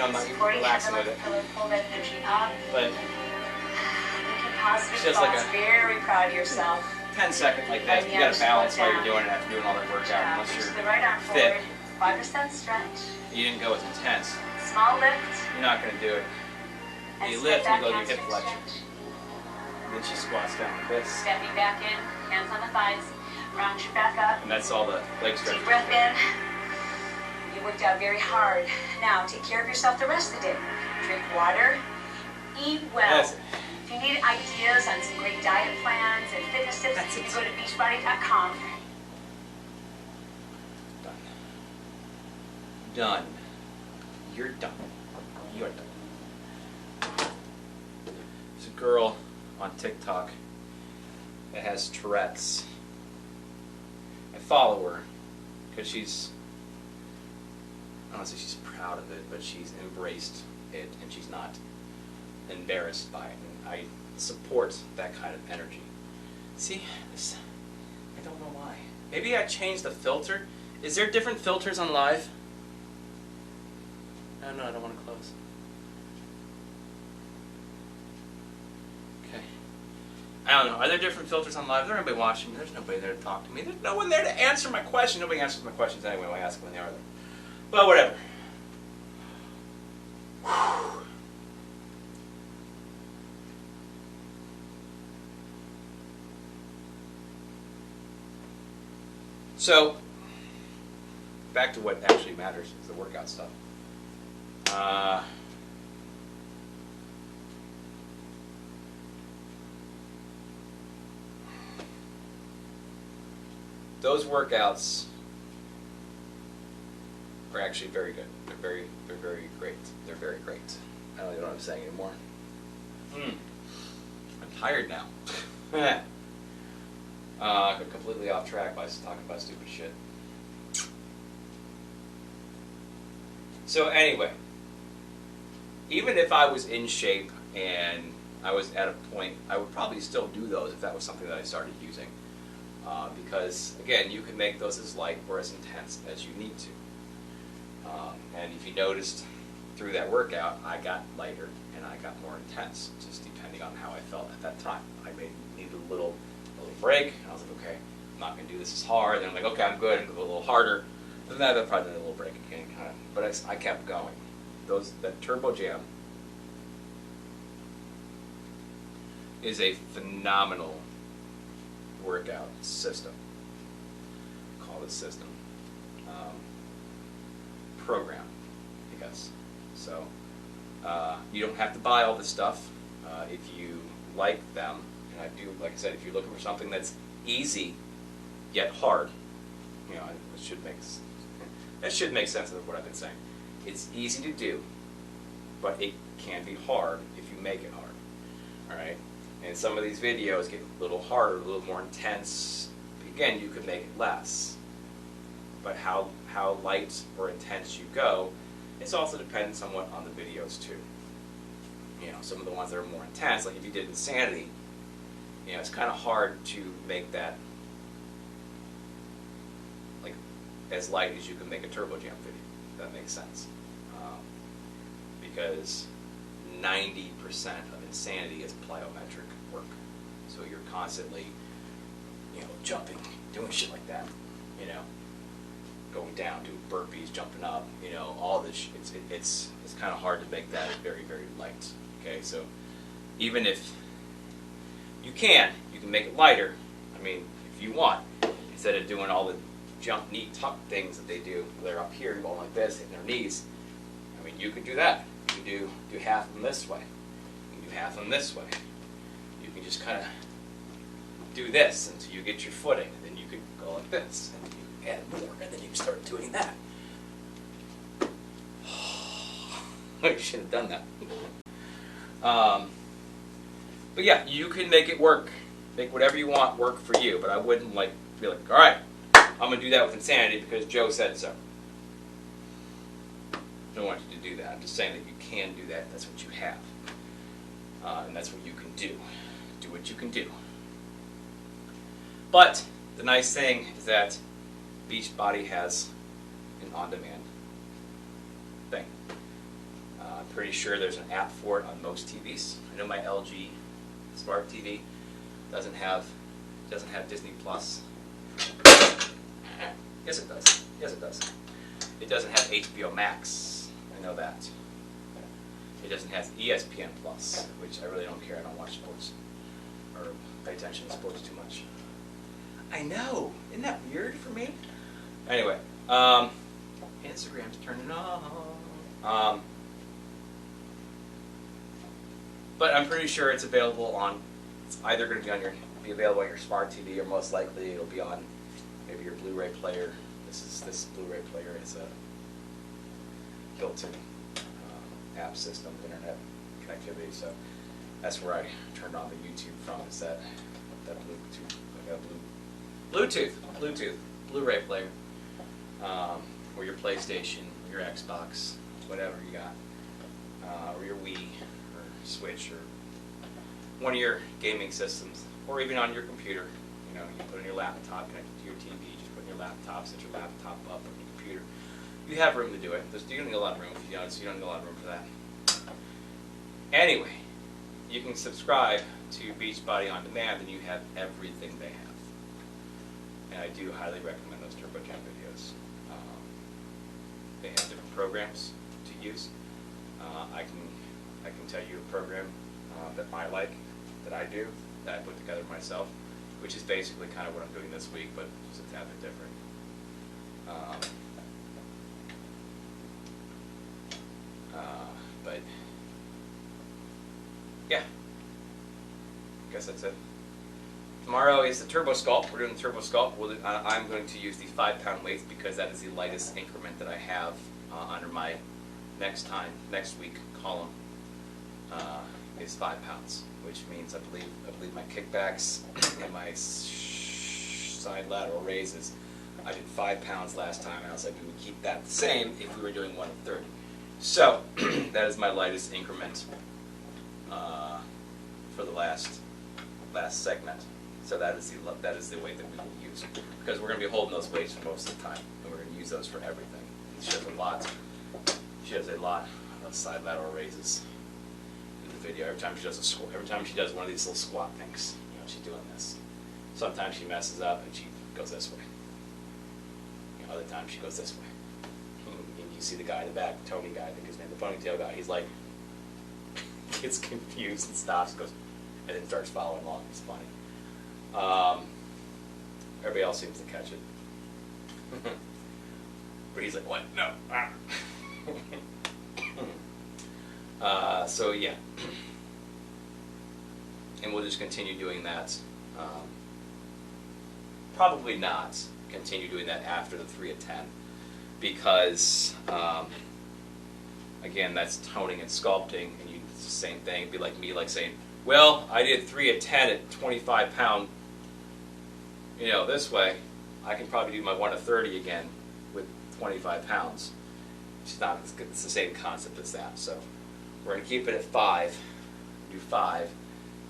[SPEAKER 1] I'm not
[SPEAKER 2] Supporting
[SPEAKER 1] relaxing
[SPEAKER 2] head,
[SPEAKER 1] with it.
[SPEAKER 2] pull that energy up.
[SPEAKER 1] But
[SPEAKER 2] Thinking positive
[SPEAKER 1] It's just like
[SPEAKER 2] thoughts.
[SPEAKER 1] a-
[SPEAKER 2] Very proud of yourself.
[SPEAKER 1] 10 seconds like that. You gotta balance while you're doing it after doing all that workout. Unless
[SPEAKER 2] Reach
[SPEAKER 1] you're
[SPEAKER 2] the right arm
[SPEAKER 1] fit,
[SPEAKER 2] forward. 5% stretch.
[SPEAKER 1] you didn't go as intense.
[SPEAKER 2] Small lift.
[SPEAKER 1] You're not gonna do it.
[SPEAKER 2] And
[SPEAKER 1] You
[SPEAKER 2] step
[SPEAKER 1] lift, you
[SPEAKER 2] back,
[SPEAKER 1] go to your hip
[SPEAKER 2] hamstring
[SPEAKER 1] flexion.
[SPEAKER 2] stretch.
[SPEAKER 1] And then she squats down like this.
[SPEAKER 2] Stepping back in, hands on the thighs, round your back up.
[SPEAKER 1] And that's all the leg
[SPEAKER 2] Deep
[SPEAKER 1] stretches.
[SPEAKER 2] breath in. You worked out very hard. Now take care of yourself the rest of the day. Drink water, eat well.
[SPEAKER 1] That's it.
[SPEAKER 2] If you need ideas on some great diet plans and fitness tips,
[SPEAKER 1] That's
[SPEAKER 2] you
[SPEAKER 1] it.
[SPEAKER 2] can go to beachbody.com.
[SPEAKER 1] Done. Done. You're done. You're done. There's a girl on TikTok that has Tourette's. I follow her because she's, I don't want to say she's proud of it, but she's embraced it and she's not embarrassed by it. And I support that kind of energy. See, this, I don't know why. Maybe I changed the filter. Is there different filters on live? No, I don't want to close. Okay. I don't know. Are there different filters on live? Is there anybody watching? There's nobody there to talk to me. There's no one there to answer my question. Nobody answers my questions anyway when I ask them when they are there. Well, whatever. Whew. So, back to what actually matters is the workout stuff. Those workouts are actually very good. They're very great. They're very great. I don't even know what I'm saying anymore. I'm tired now. Got completely off track by talking about stupid shit. So anyway, even if I was in shape and I was at a point, I would probably still do those if that was something that I started using. Because again, you can make those as light or as intense as you need to. And if you noticed through that workout, I got lighter and I got more intense, just depending on how I felt at that time. I may need a little break, and I was like, okay, I'm not going to do this as hard. And I'm like, okay, I'm good, I'm going to go a little harder. And then I probably need a little break again, kind of. But I kept going. That Turbo Jam is a phenomenal workout system. Call it system. Program, I guess. So you don't have to buy all this stuff if you like them. And I do, like I said, if you're looking for something that's easy yet hard, it should make sense of what I've been saying. It's easy to do, but it can be hard if you make it hard. All right. And some of these videos get a little harder, a little more intense. Again, you could make it less. But how light or intense you go, it also depends somewhat on the videos too. Some of the ones that are more intense, like if you did Insanity, it's kind of hard to make that like as light as you can make a Turbo Jam video. If that makes sense. Because 90% of Insanity is plyometric work. So you're constantly, jumping, doing shit like that, going down, doing burpees, jumping up, all this. It's kind of hard to make that very, very light. Okay, so even if you can make it lighter. I mean, if you want, instead of doing all the jump, knee tuck things that they do, they're up here and going like this, hitting their knees. I mean, you could do that. You can do half of them this way. You can do half of them this way. You can just kind of do this until you get your footing. Then you could go like this, and then you add more, and then you can start doing that. I should have done that. But yeah, you can make it work. Make whatever you want work for you. But I wouldn't be like, all right, I'm gonna do that with insanity because Joe said so. I don't want you to do that. I'm just saying that you can do that. That's what you have, and that's what you can do. Do what you can do. But the nice thing is that Beachbody has an on-demand thing. I'm pretty sure there's an app for it on most TVs. I know my LG Smart TV doesn't have Disney Plus. Yes, it does. Yes, it does. It doesn't have HBO Max. I know that. It doesn't have ESPN Plus, which I really don't care. I don't watch sports or pay attention to sports too much. I know. Isn't that weird for me? Anyway, Instagram's turning on. But I'm pretty sure it's available on. It's either going to be available on your smart TV, or most likely it'll be on maybe your Blu-ray player. This Blu-ray player is a built-in app system, internet connectivity. So that's where I turned on the YouTube from. Is that Bluetooth? I got a Bluetooth Blu-ray player, or your PlayStation, your Xbox, whatever you got, or your Wii, or Switch, or one of your gaming systems, or even on your computer. You put on your laptop, connected to your TV. Just put in your laptop, set your laptop up on your computer. You have room to do it. You don't need a lot of room. You don't need a lot of room for that. Anyway, you can subscribe to Beachbody on demand, and you have everything they have. And I do highly recommend those Turbo Jam videos. They have different programs to use. I can tell you a program that I like, that I do, that I put together myself, which is basically kind of what I'm doing this week, but just a tad bit different. But yeah, I guess that's it. Tomorrow is the Turbo Sculpt. We're doing the Turbo Sculpt. I'm going to use these 5-pound weights because that is the lightest increment that I have under my next week column is 5 pounds, which means I believe my kickbacks and my side lateral raises. I did 5 pounds last time, and I was like, we would keep that the same if we were doing 130. So that is my lightest increment for the last segment. So that is the weight that we will use, because we're going to be holding those weights for most of the time, and we're going to use those for everything. She has a lot of side lateral raises in the video. Every time she does one of these little squat things, she's doing this. Sometimes she messes up and she goes this way. Other times she goes this way. And you see the guy in the back, Tony guy, I think his name, the ponytail guy. He's like, gets confused and stops, goes, and then starts following along. It's funny. Everybody else seems to catch it. But he's like, what? No. So yeah. And we'll just continue doing that. Probably not continue doing that after the 3 at 10, because again, that's toning and sculpting, and it's the same thing. It'd be like me saying, well, I did 3 at 10 at 25 pound, this way. I can probably do my 1 at 30 again with 25 pounds. It's the same concept as that. So we're going to keep it at 5, do 5.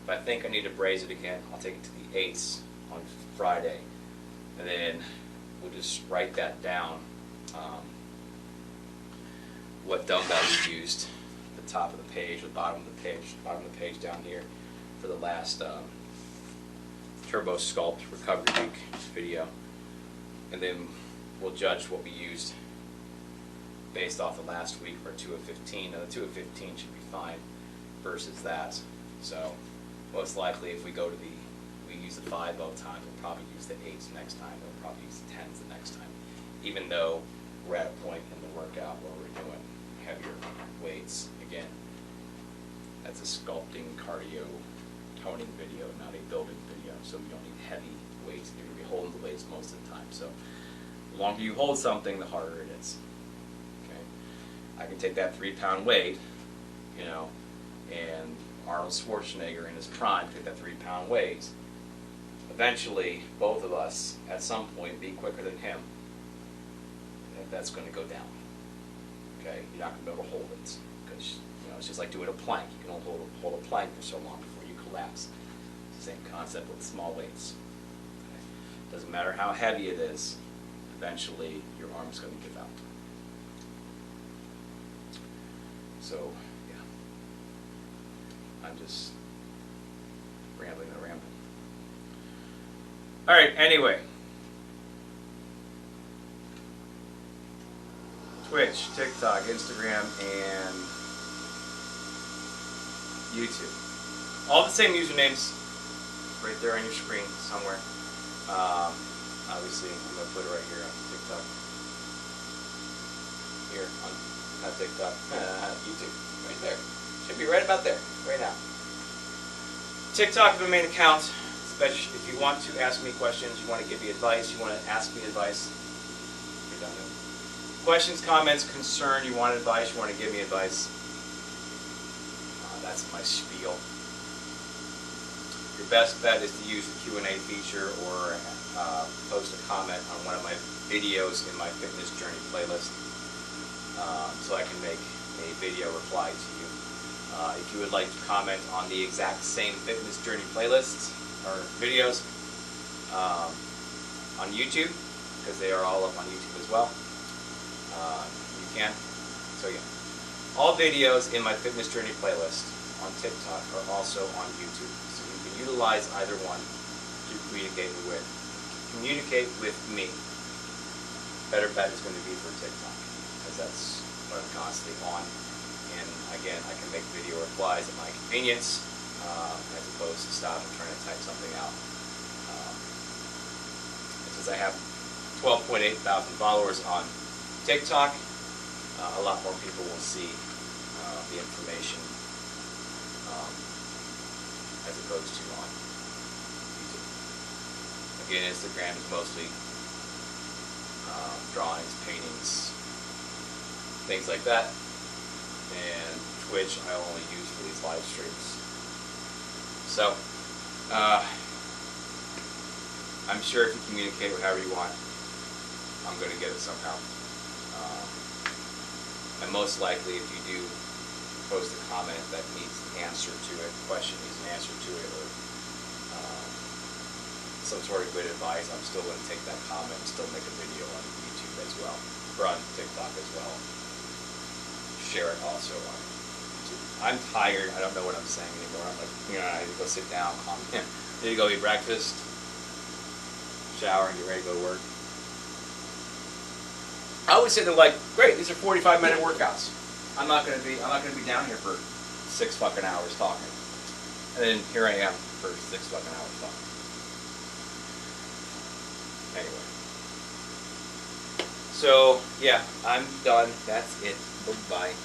[SPEAKER 1] If I think I need to braise it again, I'll take it to the 8s on Friday. And then we'll just write that down, what dumbbells used, the top of the page, the bottom of the page down here for the last Turbo Sculpt Recovery Week video, and then we'll judge what we used based off the last week for 2 of 15. Now the 2 of 15 should be fine versus that. So most likely if we go to we use the 5 both times, we'll probably use the 8s next time, we'll probably use the 10s the next time, even though we're at a point in the workout where we're doing heavier weights. Again, that's a sculpting cardio toning video, not a building video, so we don't need heavy weights. You're going to be holding the weights most of the time, so the longer you hold something, the harder it is. Okay, I can take that 3-pound weight, you know, and Arnold Schwarzenegger in his prime took that 3-pound weight. Eventually, both of us, at some point, be quicker than him. That's going to go down. Okay, you're not going to be able to hold it because it's just like doing a plank. You can only hold a plank for so long before you collapse. Same concept with small weights. Okay? Doesn't matter how heavy it is. Eventually, your arm's going to give out. So, yeah, I'm just rambling and rambling. All right. Anyway. Twitch, TikTok, Instagram, and YouTube. All the same usernames right there on your screen somewhere. Obviously, I'm going to put it right here on TikTok. Here on not TikTok, YouTube. Right there. Should be right about there, right now. TikTok is my main account. Especially if you want to ask me questions, you want to give me advice, you want to ask me advice. You're done. Questions, comments, concern, you want advice, you want to give me advice. That's my spiel. Your best bet is to use the Q&A feature or post a comment on one of my videos in my fitness journey playlist so I can make a video reply to you. If you would like to comment on the exact same fitness journey playlists or videos on YouTube, because they are all up on YouTube as well, you can. So yeah, all videos in my fitness journey playlist on TikTok are also on YouTube, so you can utilize either one to communicate with me. Better bet is going to be for TikTok, because that's what I'm constantly on, and again, I can make video replies at my convenience as opposed to stop and trying to type something out. Since I have 12.8 thousand followers on TikTok, a lot more people will see the information as opposed to on YouTube. Again, Instagram is mostly drawings, paintings, things like that, and Twitch I only use for these live streams. So, I'm sure if you communicate with however you want, I'm going to get it somehow. And most likely, if you do post a comment that needs an answer to it, question needs an answer to it, or some sort of good advice, I'm still going to take that comment and still make a video on YouTube as well, or on TikTok as well. Share it also on YouTube. I'm tired. I don't know what I'm saying anymore. I'm like, I need to go sit down, calm down. I need to go eat breakfast, shower, and get ready to go to work. I always say they're like, great, these are 45-minute workouts. I'm not gonna be down here for 6 fucking hours talking. And then here I am for 6 fucking hours talking. Anyway. So yeah, I'm done. That's it. Bye-bye.